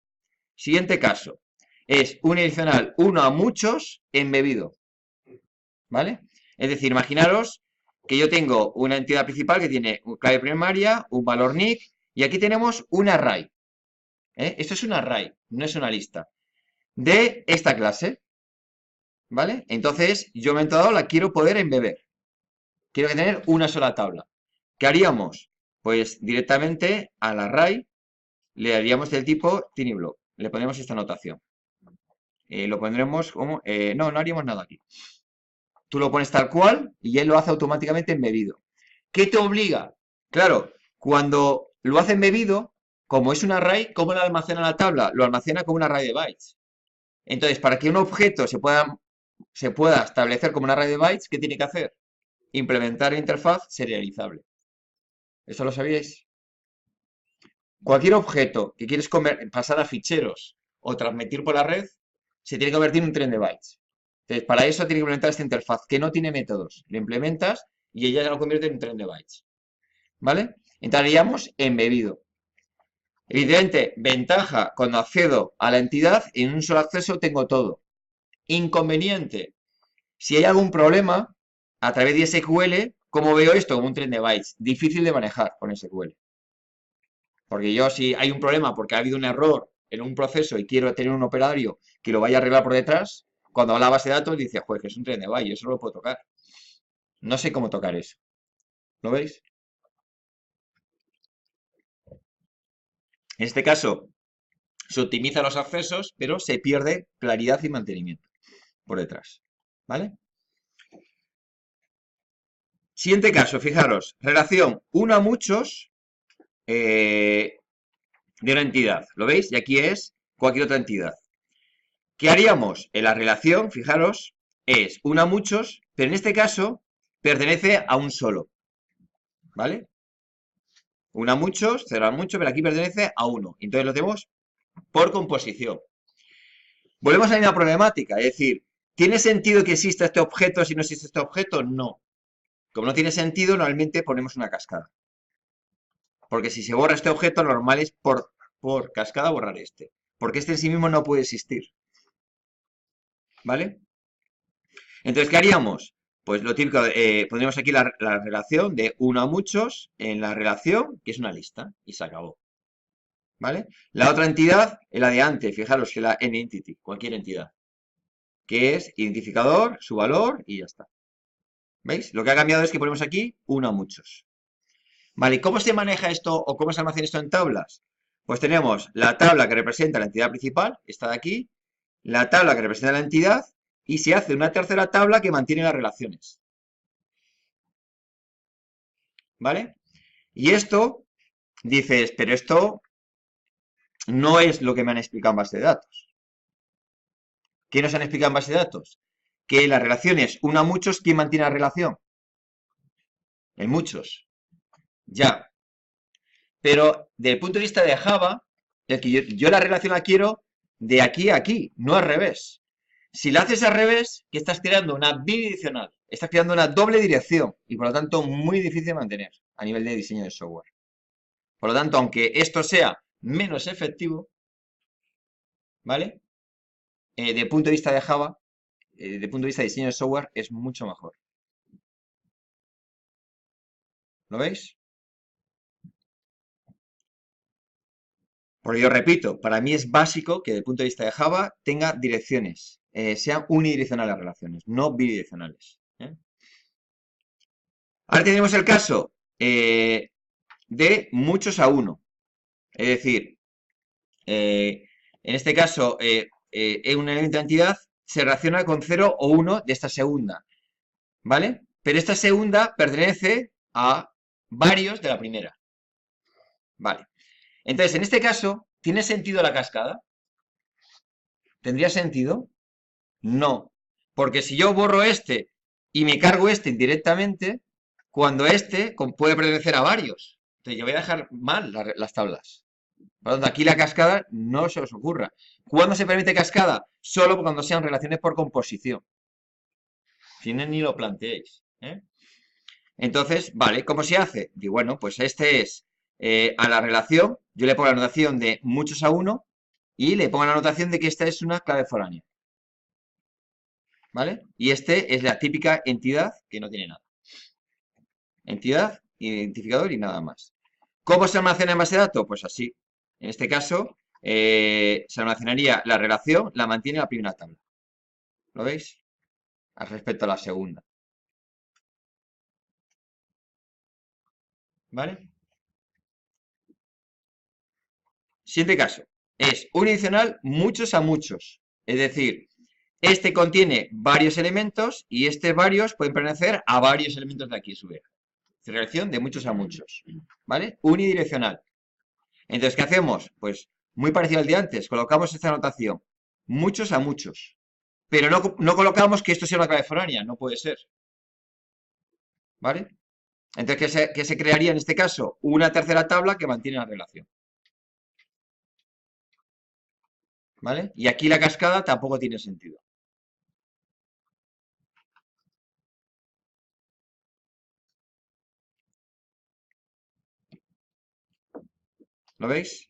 Siguiente caso. Es unidireccional 1 a muchos embebido. ¿Vale? Es decir, imaginaros que yo tengo una entidad principal que tiene clave primaria, un valor nick, y aquí tenemos un array. Esto es un array, no es una lista. De esta clase. ¿Vale? Entonces, yo en un momento dado la quiero poder embeber. Quiero tener una sola tabla. ¿Qué haríamos? Pues directamente al array le daríamos del tipo TinyBlock. Le ponemos esta notación. Lo pondremos como... no haríamos nada aquí. Tú lo pones tal cual y él lo hace automáticamente embebido. ¿Qué te obliga? Claro, cuando lo hace embebido, como es un array, ¿cómo lo almacena la tabla? Lo almacena como un array de bytes. Entonces, para que un objeto se pueda establecer como un array de bytes, ¿qué tiene que hacer? Implementar interfaz serializable. ¿Eso lo sabíais? Cualquier objeto que quieres pasar a ficheros o transmitir por la red, se tiene que convertir en un tren de bytes. Entonces, para eso tiene que implementar esta interfaz, que no tiene métodos. Lo implementas y ella ya lo convierte en un tren de bytes. ¿Vale? Entraríamos embebido. Evidentemente, ventaja, cuando accedo a la entidad, en un solo acceso tengo todo. Inconveniente, si hay algún problema, a través de SQL, ¿cómo veo esto? Como un tren de bytes. Difícil de manejar con SQL. Porque yo, si hay un problema porque ha habido un error en un proceso y quiero tener un operario que lo vaya a arreglar por detrás, cuando va a la base de datos dice, joder, que es un tren de bytes, eso no lo puedo tocar. No sé cómo tocar eso. ¿Lo veis? En este caso, se optimizan los accesos, pero se pierde claridad y mantenimiento por detrás. ¿Vale? Siguiente caso, fijaros, relación 1 a muchos de una entidad. ¿Lo veis? Y aquí es cualquier otra entidad. ¿Qué haríamos? En la relación, fijaros, es 1 a muchos, pero en este caso pertenece a un solo. ¿Vale? 1 a muchos, 0 a muchos, pero aquí pertenece a uno. Entonces lo tenemos por composición. Volvemos a la misma problemática, es decir, ¿tiene sentido que exista este objeto si no existe este objeto? No. Como no tiene sentido, normalmente ponemos una cascada. Porque si se borra este objeto, lo normal es por cascada borrar este. Porque este en sí mismo no puede existir. ¿Vale? Entonces, ¿qué haríamos? Pues lo típico, pondríamos aquí la relación de 1 a muchos en la relación, que es una lista, y se acabó. ¿Vale? La otra entidad es la de antes, fijaros que la nEntity, cualquier entidad, que es identificador, su valor y ya está. ¿Veis? Lo que ha cambiado es que ponemos aquí 1 a muchos. Vale, ¿y cómo se maneja esto o cómo se almacena esto en tablas? Pues tenemos la tabla que representa la entidad principal, esta de aquí, la tabla que representa la entidad y se hace una tercera tabla que mantiene las relaciones. ¿Vale? Y esto, dices, pero esto no es lo que me han explicado en base de datos. ¿Qué nos han explicado en base de datos? Que las relaciones 1 a muchos, ¿quién mantiene la relación? En muchos. Ya. Pero desde el punto de vista de Java, es que yo la relación la quiero de aquí a aquí, no al revés. Si la haces al revés, que estás creando una bidireccional, estás creando una doble dirección y por lo tanto muy difícil de mantener a nivel de diseño de software. Por lo tanto, aunque esto sea menos efectivo, ¿vale? De punto de vista de Java, de punto de vista de diseño de software, es mucho mejor. ¿Lo veis? Porque yo repito, para mí es básico que desde el punto de vista de Java tenga direcciones, sean unidireccionales las relaciones, no bidireccionales. Ahora tenemos el caso de muchos a uno. Es decir, en este caso, un elemento de entidad se relaciona con 0 o 1 de esta segunda, ¿vale? Pero esta segunda pertenece a varios de la primera, ¿vale? Entonces, en este caso, ¿tiene sentido la cascada? ¿Tendría sentido? No, porque si yo borro este y me cargo este indirectamente, cuando este puede pertenecer a varios. Entonces yo voy a dejar mal las tablas. Por lo tanto, aquí la cascada no se os ocurra. ¿Cuándo se permite cascada? Solo cuando sean relaciones por composición. Si no, ni lo planteéis, ¿eh? Entonces, vale, ¿cómo se hace? Y bueno, pues este es a la relación, yo le pongo la notación de muchos a uno y le pongo la notación de que esta es una clave foránea. ¿Vale? Y este es la típica entidad que no tiene nada. Entidad, identificador y nada más. ¿Cómo se almacena en base de datos? Pues así. En este caso, se almacenaría la relación, la mantiene la primera tabla. ¿Lo veis? Al respecto a la segunda. ¿Vale? Siguiente caso. Es unidireccional muchos a muchos. Es decir, este contiene varios elementos y estos varios pueden pertenecer a varios elementos de aquí a su vez. Relación de muchos a muchos. ¿Vale? Unidireccional. Entonces, ¿qué hacemos? Pues muy parecido al de antes, colocamos esta anotación, muchos a muchos, pero no colocamos que esto sea una clave foránea, no puede ser, ¿vale? Entonces, ¿qué se crearía en este caso? Una tercera tabla que mantiene la relación, ¿vale? Y aquí la cascada tampoco tiene sentido. ¿Lo veis?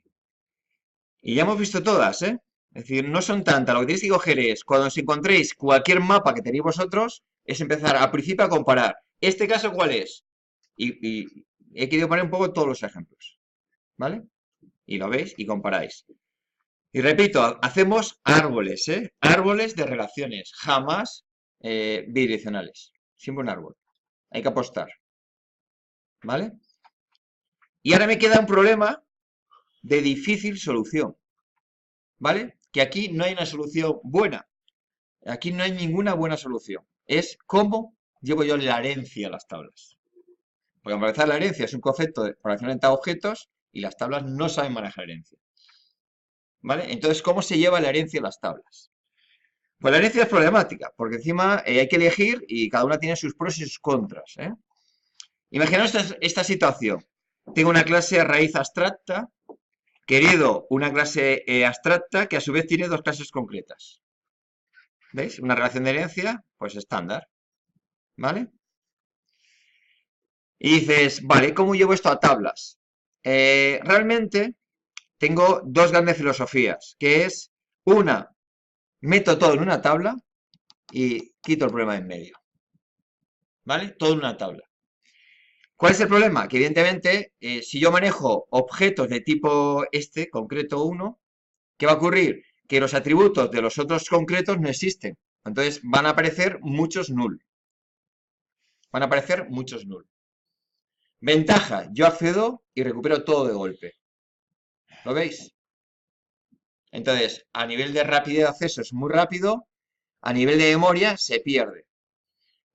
Y ya hemos visto todas, ¿eh? Es decir, no son tantas. Lo que tenéis que coger es, cuando os encontréis cualquier mapa que tenéis vosotros, es empezar al principio a comparar. ¿Este caso cuál es? Y he querido poner un poco todos los ejemplos, ¿vale? Y lo veis y comparáis. Y repito, hacemos árboles, ¿eh? Árboles de relaciones, jamás bidireccionales. Siempre un árbol. Hay que apostar, ¿vale? Y ahora me queda un problema de difícil solución, ¿vale? Que aquí no hay una solución buena. Aquí no hay ninguna buena solución. Es cómo llevo yo la herencia a las tablas. Porque para empezar, la herencia es un concepto de relación entre objetos y las tablas no saben manejar herencia, ¿vale? Entonces, ¿cómo se lleva la herencia a las tablas? Pues la herencia es problemática, porque encima hay que elegir y cada una tiene sus pros y sus contras, ¿eh? Imaginaos esta situación. Tengo una clase raíz abstracta, querido una clase abstracta que a su vez tiene dos clases concretas. ¿Veis? Una relación de herencia, pues estándar, ¿vale? Y dices, vale, ¿cómo llevo esto a tablas? Realmente tengo dos grandes filosofías, que es una, meto todo en una tabla y quito el problema en medio, ¿vale? Todo en una tabla. ¿Cuál es el problema? Que evidentemente, si yo manejo objetos de tipo este, concreto 1, ¿qué va a ocurrir? Que los atributos de los otros concretos no existen. Entonces van a aparecer muchos null. Van a aparecer muchos null. Ventaja, yo accedo y recupero todo de golpe. ¿Lo veis? Entonces, a nivel de rapidez de acceso es muy rápido, a nivel de memoria se pierde.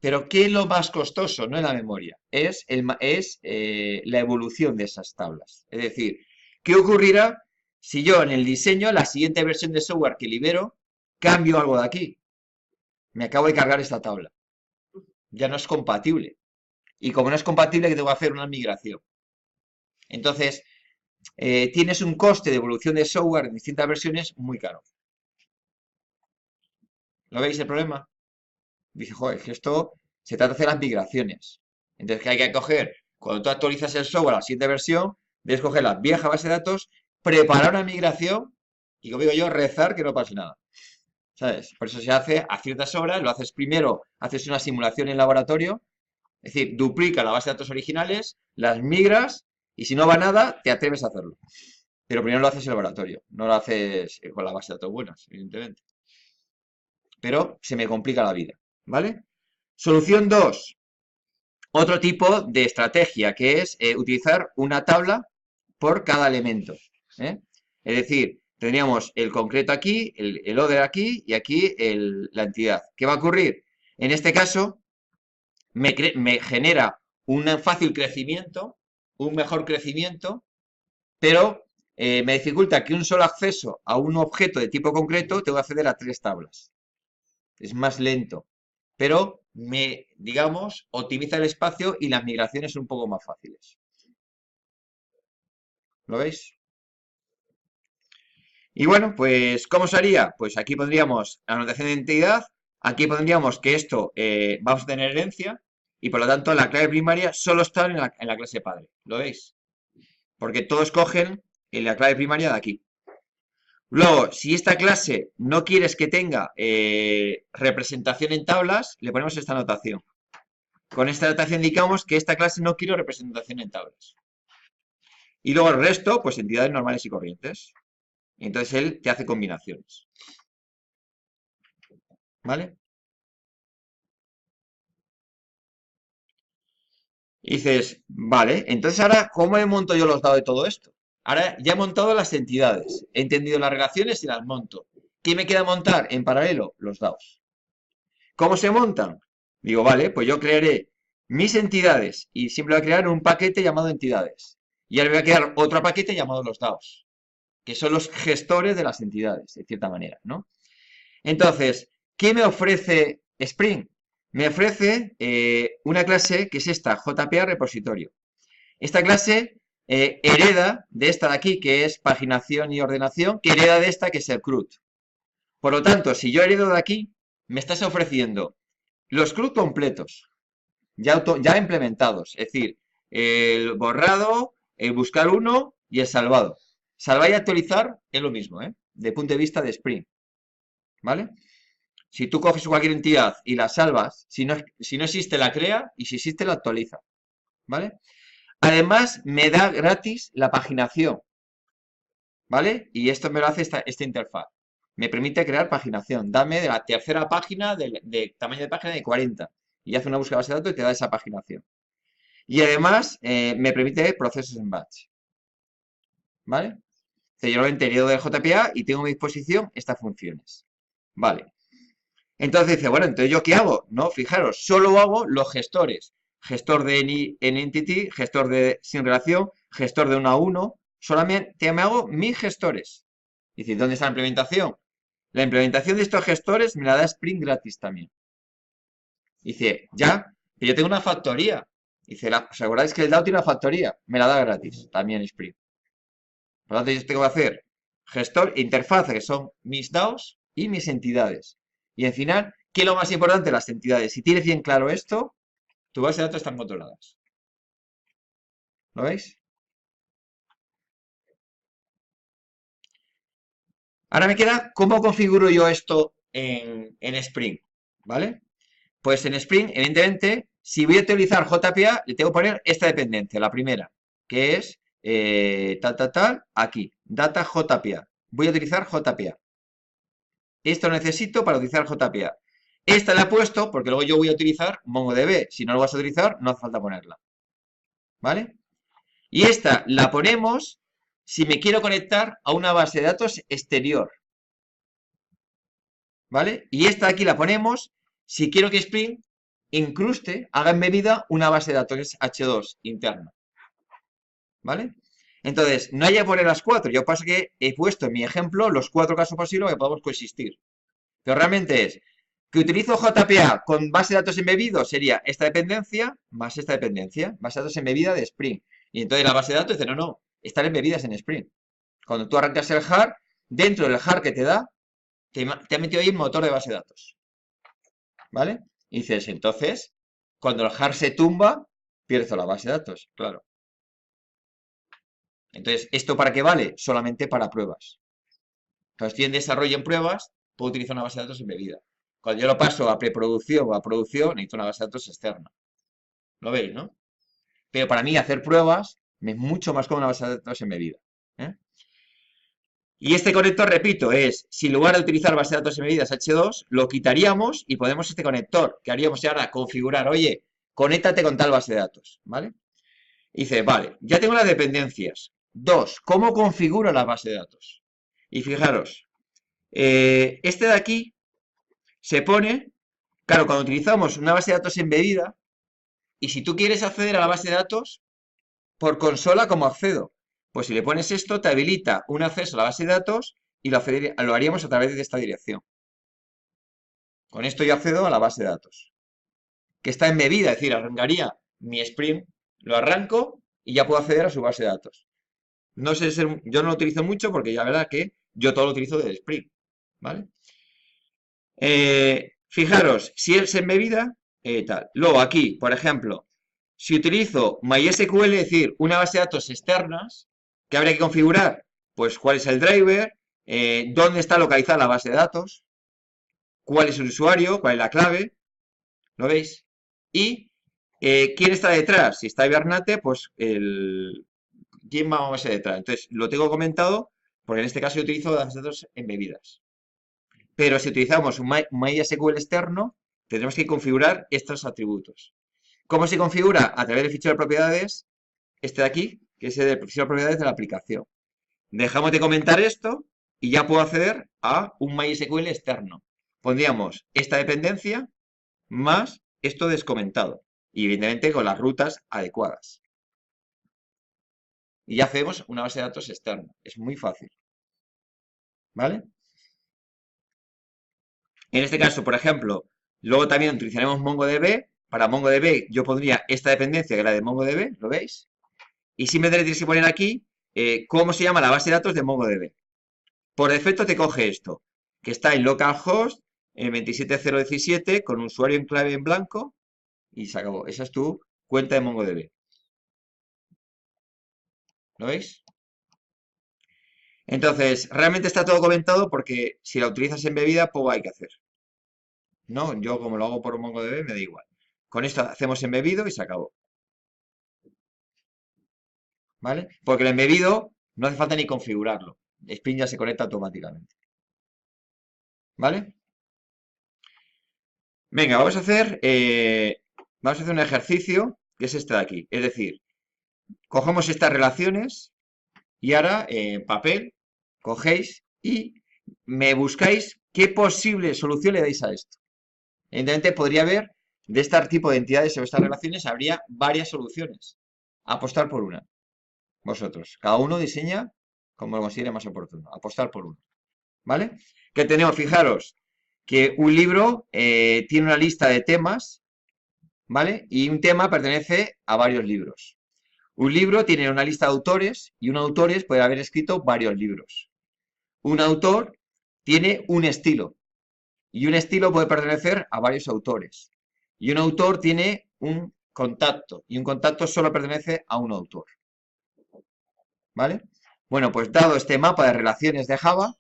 Pero ¿qué es lo más costoso? No es la memoria, es la evolución de esas tablas. Es decir, ¿qué ocurrirá si yo en el diseño, la siguiente versión de software que libero, cambio algo de aquí? Me acabo de cargar esta tabla. Ya no es compatible. Y como no es compatible, ¿qué tengo que hacer? Una migración. Entonces, tienes un coste de evolución de software en distintas versiones muy caro. ¿Lo veis el problema? Dice, joder, que esto se trata de hacer las migraciones. Entonces, ¿qué hay que coger? Cuando tú actualizas el software a la siguiente versión, debes coger la vieja base de datos, preparar una migración y, como digo yo, rezar que no pase nada. ¿Sabes? Por eso se hace a ciertas horas, lo haces primero, haces una simulación en laboratorio, es decir, duplica la base de datos originales, las migras y si no va nada, te atreves a hacerlo. Pero primero lo haces en laboratorio, no lo haces con la base de datos buenas, evidentemente. Pero se me complica la vida, ¿vale? Solución 2. Otro tipo de estrategia que es utilizar una tabla por cada elemento, ¿eh? Es decir, Tendríamos el concreto aquí, el other aquí y aquí la entidad. ¿Qué va a ocurrir? En este caso, me genera un fácil crecimiento, un mejor crecimiento, pero me dificulta que un solo acceso a un objeto de tipo concreto tengo que acceder a 3 tablas. Es más lento, pero digamos, optimiza el espacio y las migraciones son un poco más fáciles. ¿Lo veis? Y bueno, pues, ¿cómo se haría? Pues aquí pondríamos anotación de entidad, aquí pondríamos que esto vamos a tener herencia, y por lo tanto la clave primaria solo está en la clase padre. ¿Lo veis? Porque todos cogen la clave primaria de aquí. Luego, si esta clase no quieres que tenga representación en tablas, le ponemos esta anotación. Con esta anotación indicamos que esta clase no quiere representación en tablas. Y luego el resto, pues entidades normales y corrientes. Entonces él te hace combinaciones. ¿Vale? Y dices, vale, entonces ahora, ¿cómo he montado yo los dados de todo esto? Ahora ya he montado las entidades, he entendido las relaciones y las monto. ¿Qué me queda montar en paralelo? Los dados. ¿Cómo se montan? Digo, vale, pues yo crearé mis entidades y siempre voy a crear un paquete llamado entidades. Y ahora voy a crear otro paquete llamado los dados, que son los gestores de las entidades, de cierta manera, ¿no? Entonces, ¿qué me ofrece Spring? Me ofrece una clase que es esta, JPA repositorio. Esta clase hereda de esta de aquí, que es paginación y ordenación, que hereda de esta, que es el CRUD. Por lo tanto, si yo heredo de aquí, me estás ofreciendo los CRUD completos, ya implementados, es decir, el borrado, el buscar uno y el salvado. Salvar y actualizar es lo mismo, ¿eh? De punto de vista de Spring, ¿vale? Si tú coges cualquier entidad y la salvas, si no existe la crea y si existe la actualiza, ¿vale? Además, me da gratis la paginación, ¿vale? Y esto me lo hace esta interfaz. Me permite crear paginación. Dame de la tercera página de tamaño de página de 40 y hace una búsqueda de base de datos y te da esa paginación. Y además me permite procesos en batch, ¿vale? Yo lo he entendido del JPA y tengo a mi disposición estas funciones, ¿vale? Entonces dice, bueno, entonces ¿yo qué hago? No, fijaros, solo hago los gestores. Gestor de entity, gestor de sin relación, gestor de 1 a 1. Solamente me hago mis gestores. Dice, ¿dónde está la implementación? La implementación de estos gestores me la da Spring gratis también. Dice, ya, pero yo tengo una factoría. Dice, ¿os acordáis que el DAO tiene una factoría? Me la da gratis también Spring. Por lo tanto, yo tengo que hacer gestor, interfaz, que son mis DAOs y mis entidades. Y al final, ¿qué es lo más importante? Las entidades. Si tienes bien claro esto, tu base de datos están controladas. ¿Lo veis? Ahora me queda cómo configuro yo esto en Spring. ¿Vale? Pues en Spring, evidentemente, si voy a utilizar JPA, le tengo que poner esta dependencia, la primera, que es aquí, data JPA. Voy a utilizar JPA. Esto necesito para utilizar JPA. Esta la he puesto porque luego yo voy a utilizar MongoDB. Si no lo vas a utilizar, no hace falta ponerla. ¿Vale? Y esta la ponemos si me quiero conectar a una base de datos exterior. ¿Vale? Y esta aquí la ponemos si quiero que Spring incruste, haga embebida una base de datos H2 interna. ¿Vale? Entonces, no hay que poner las 4. Yo pasa que he puesto en mi ejemplo los 4 casos posibles que podemos coexistir. Pero realmente es que utilizo JPA con base de datos embebido sería esta dependencia más esta dependencia, base de datos embebida de Spring. Y entonces la base de datos dice, no, están embebidas en Spring. Cuando tú arrancas el jar, dentro del jar que te da, te ha metido ahí el motor de base de datos. ¿Vale? Y dices, entonces, cuando el jar se tumba, pierdo la base de datos, claro. Entonces, ¿esto para qué vale? Solamente para pruebas. Entonces, estoy en desarrollo en pruebas, puedo utilizar una base de datos embebida. Cuando yo lo paso a preproducción o a producción, necesito una base de datos externa. ¿Lo veis, no? Pero para mí hacer pruebas me es mucho más cómodo una base de datos embebida. ¿Eh? Y este conector, repito, es, si en lugar de utilizar base de datos embebidas H2, lo quitaríamos y ponemos este conector, que haríamos ahora configurar, oye, conéctate con tal base de datos, ¿vale? Y dice, vale, ya tengo las dependencias. 2, ¿cómo configuro la base de datos? Y fijaros, este de aquí se pone, claro, cuando utilizamos una base de datos embebida, y si tú quieres acceder a la base de datos por consola, ¿cómo accedo? Pues si le pones esto, te habilita un acceso a la base de datos y lo haríamos a través de esta dirección. Con esto yo accedo a la base de datos, que está embebida, es decir, arrancaría mi Spring, lo arranco y ya puedo acceder a su base de datos. No sé, yo no lo utilizo mucho porque ya verdad que yo todo lo utilizo del Spring, ¿vale? Fijaros, si es embebida, tal. Luego aquí, por ejemplo, si utilizo MySQL, es decir, una base de datos externas, ¿qué habría que configurar? Pues cuál es el driver, dónde está localizada la base de datos, cuál es el usuario, cuál es la clave, ¿lo veis? Y quién está detrás. Si está Hibernate, pues quién va a ser detrás. Entonces, lo tengo comentado porque en este caso yo utilizo las datos embebidas. Pero si utilizamos un MySQL externo, tendremos que configurar estos atributos. ¿Cómo se configura? A través del fichero de propiedades, este de aquí, que es el fichero de propiedades de la aplicación. Dejamos de comentar esto y ya puedo acceder a un MySQL externo. Pondríamos esta dependencia más esto descomentado. Y evidentemente con las rutas adecuadas. Y ya hacemos una base de datos externa. Es muy fácil. ¿Vale? En este caso, por ejemplo, luego también utilizaremos MongoDB. Para MongoDB yo pondría esta dependencia que es la de MongoDB, ¿lo veis? Y simplemente tienes que poner aquí cómo se llama la base de datos de MongoDB. Por defecto te coge esto, que está en localhost 27017 con usuario en clave en blanco y se acabó. Esa es tu cuenta de MongoDB. ¿Lo veis? Entonces, realmente está todo comentado porque si la utilizas en bebida, poco hay que hacer. No, yo como lo hago por MongoDB me da igual. Con esto hacemos embebido y se acabó. ¿Vale? Porque el embebido no hace falta ni configurarlo. Spring ya se conecta automáticamente. ¿Vale? Venga, vamos a hacer un ejercicio que es este de aquí. Es decir, cogemos estas relaciones y ahora en papel cogéis y me buscáis qué posible solución le dais a esto. Evidentemente podría haber, de este tipo de entidades o estas relaciones, habría varias soluciones. Apostar por una. Vosotros. Cada uno diseña como lo considere más oportuno. Apostar por uno. ¿Vale? ¿Qué tenemos? Fijaros que un libro tiene una lista de temas, ¿vale? Y un tema pertenece a varios libros. Un libro tiene una lista de autores y un autor puede haber escrito varios libros. Un autor tiene un estilo y un estilo puede pertenecer a varios autores. Y un autor tiene un contacto y un contacto solo pertenece a un autor. ¿Vale? Bueno, pues dado este mapa de relaciones de Java,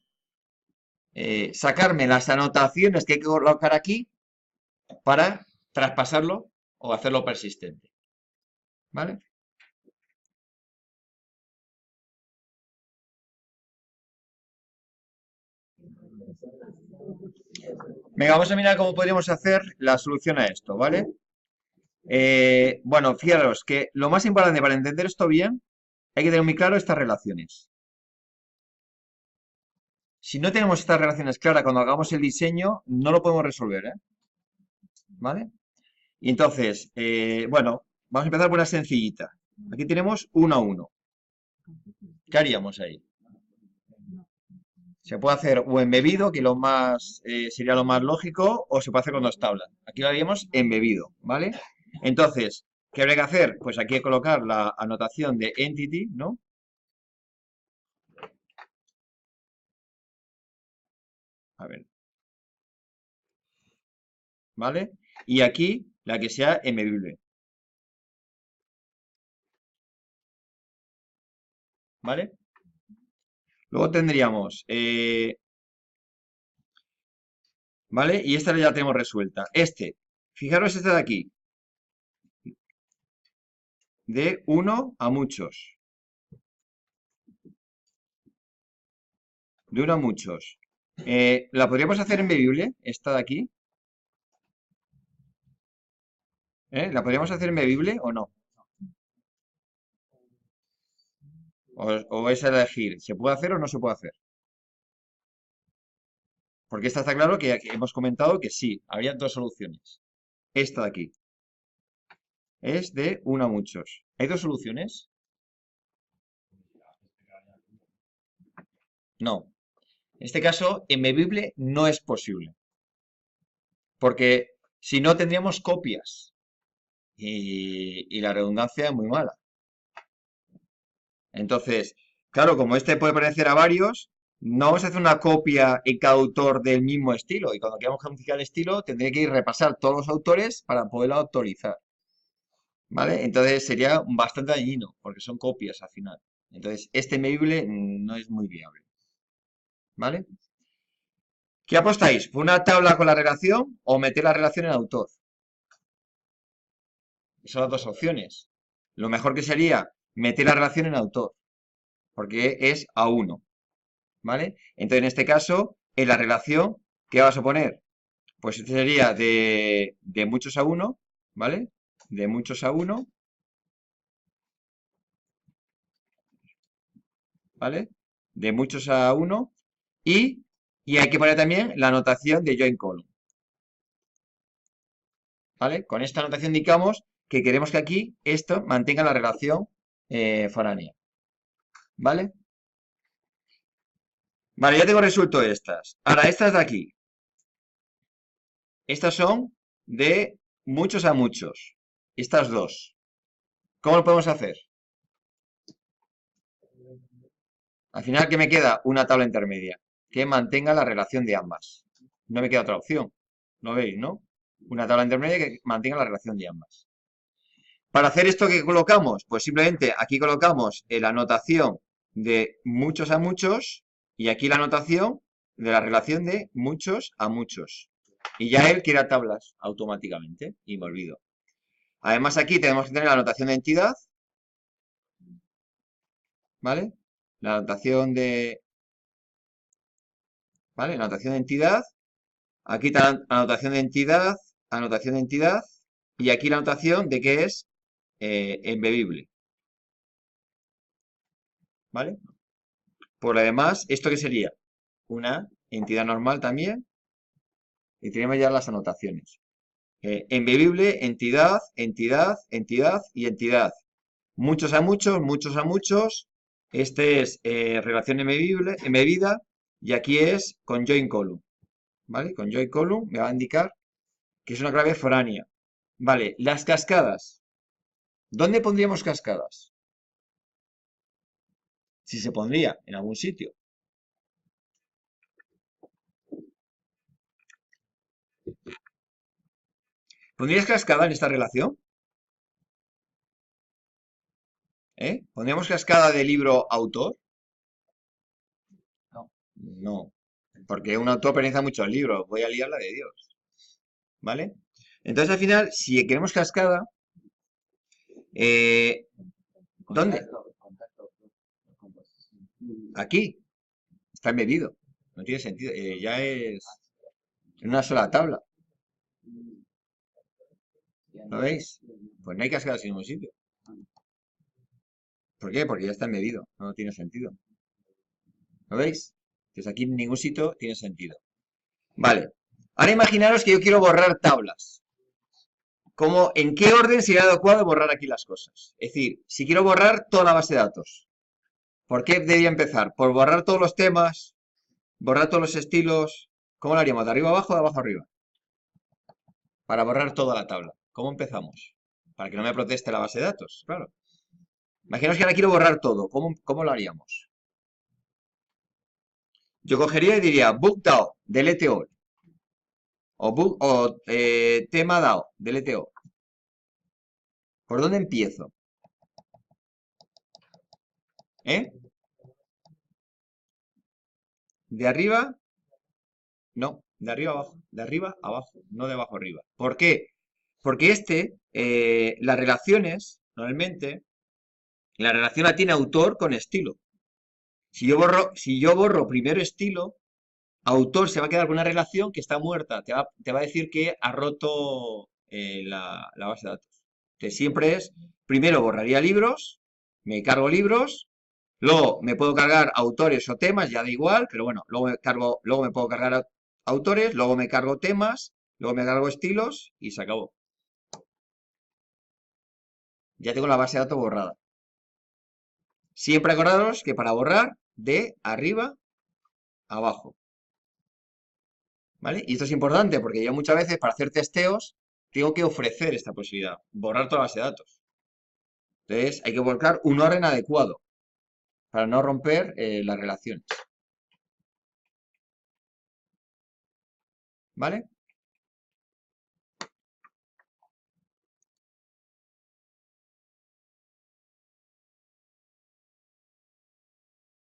sacarme las anotaciones que hay que colocar aquí para traspasarlo o hacerlo persistente. ¿Vale? Venga, vamos a mirar cómo podríamos hacer la solución a esto, ¿vale? Bueno, fijaros que lo más importante para entender esto bien, hay que tener muy claro estas relaciones. Si no tenemos estas relaciones claras cuando hagamos el diseño, no lo podemos resolver, ¿eh? ¿Vale? Y entonces, bueno, vamos a empezar por una sencillita. Aquí tenemos 1 a 1. ¿Qué haríamos ahí? Se puede hacer o embebido, que lo más sería lo más lógico, o se puede hacer con dos tablas. Aquí lo haríamos embebido, ¿vale? Entonces, ¿qué habría que hacer? Pues aquí hay que colocar la anotación de entity, ¿no? A ver, ¿vale? Y aquí la que sea embebible, ¿vale? Luego tendríamos, ¿vale? Y esta ya la tenemos resuelta. Fijaros este de aquí, de uno a muchos, de uno a muchos. ¿La podríamos hacer embebible, esta de aquí? ¿La podríamos hacer embebible o no? O es elegir, ¿se puede hacer o no se puede hacer? Porque esta está claro que aquí hemos comentado que sí, habría dos soluciones. Esta de aquí es de 1 a muchos. ¿Hay dos soluciones? No. En este caso, embebible no es posible. Porque si no, tendríamos copias. Y la redundancia es muy mala. Entonces, claro, como este puede pertenecer a varios, no vamos a hacer una copia en cada autor del mismo estilo. Y cuando queramos modificar el estilo, tendré que ir a repasar todos los autores para poderlo autorizar. ¿Vale? Entonces sería bastante dañino, porque son copias al final. Entonces, este medible no es muy viable. ¿Vale? ¿Qué apostáis? ¿Por una tabla con la relación o meter la relación en autor? Son las dos opciones. Lo mejor que sería meter la relación en autor, porque es a 1. ¿Vale? Entonces, en este caso, en la relación, ¿qué vas a poner? Pues este sería de muchos a 1, ¿vale? De muchos a 1, ¿vale? De muchos a 1 y hay que poner también la anotación de join column, ¿vale? Con esta anotación indicamos que queremos que aquí esto mantenga la relación foránea, ¿vale? Vale, ya tengo resuelto estas. Ahora, estas de aquí. Estas son de muchos a muchos. Estas dos. ¿Cómo lo podemos hacer? Al final, ¿qué me queda? Una tabla intermedia que mantenga la relación de ambas. No me queda otra opción. ¿Lo veis, no? Una tabla intermedia que mantenga la relación de ambas. Para hacer esto, ¿qué colocamos? Pues simplemente aquí colocamos la anotación de muchos a muchos y aquí la anotación de la relación de muchos a muchos. Y ya él crea tablas automáticamente y me olvido. Además aquí tenemos que tener la anotación de entidad, ¿vale? La anotación de, ¿vale? La anotación de entidad. Aquí está la anotación de entidad y aquí la anotación de que es embebible, ¿vale? Por lo demás, ¿esto qué sería? Una entidad normal también y tenemos ya las anotaciones. Embebible, entidad, entidad, entidad y entidad. Muchos a muchos, muchos a muchos. Este es relación embebible, embebida y aquí es con join column, ¿vale? Con join column me va a indicar que es una clave foránea. Vale, las cascadas. ¿Dónde pondríamos cascadas? Si se pondría en algún sitio. ¿Pondrías cascada en esta relación? ¿Pondríamos cascada de libro autor? No. No, porque un autor pertenece a muchos libros. Voy a liar la de Dios. ¿Vale? Entonces, al final, si queremos cascada, eh, ¿dónde? Aquí. Está medido. No tiene sentido. Ya es en una sola tabla. ¿Lo veis? Pues no hay cascadas en ningún sitio. ¿Por qué? Porque ya está medido. No tiene sentido. ¿Lo veis? Entonces aquí en ningún sitio tiene sentido. Vale. Ahora imaginaros que yo quiero borrar tablas. ¿Cómo, en qué orden sería adecuado borrar aquí las cosas? Es decir, si quiero borrar toda la base de datos, ¿por qué debería empezar? ¿Por borrar todos los temas? ¿Borrar todos los estilos? ¿Cómo lo haríamos? ¿De arriba abajo o de abajo arriba? Para borrar toda la tabla. ¿Cómo empezamos? Para que no me proteste la base de datos, claro. Imaginaos que ahora quiero borrar todo. ¿Cómo lo haríamos? Yo cogería y diría book DAO, delete all. O tema DAO, delete all. ¿Por dónde empiezo? ¿Eh? ¿De arriba? No, de arriba abajo. De arriba abajo, no de abajo arriba. ¿Por qué? Porque las relaciones, normalmente, la relación la tiene autor con estilo. Si yo borro primero estilo, autor se va a quedar con una relación que está muerta. Te va a decir que ha roto la base de datos. Entonces siempre es, primero borraría libros, me cargo libros, luego me puedo cargar autores o temas, ya da igual, pero bueno, luego me puedo cargar autores, luego me cargo temas, luego me cargo estilos y se acabó. Ya tengo la base de datos borrada. Siempre acordaros que para borrar, de arriba a abajo. ¿Vale? Y esto es importante porque yo muchas veces para hacer testeos tengo que ofrecer esta posibilidad, borrar toda la base de datos. Entonces hay que volcar un orden adecuado para no romper las relaciones. ¿Vale?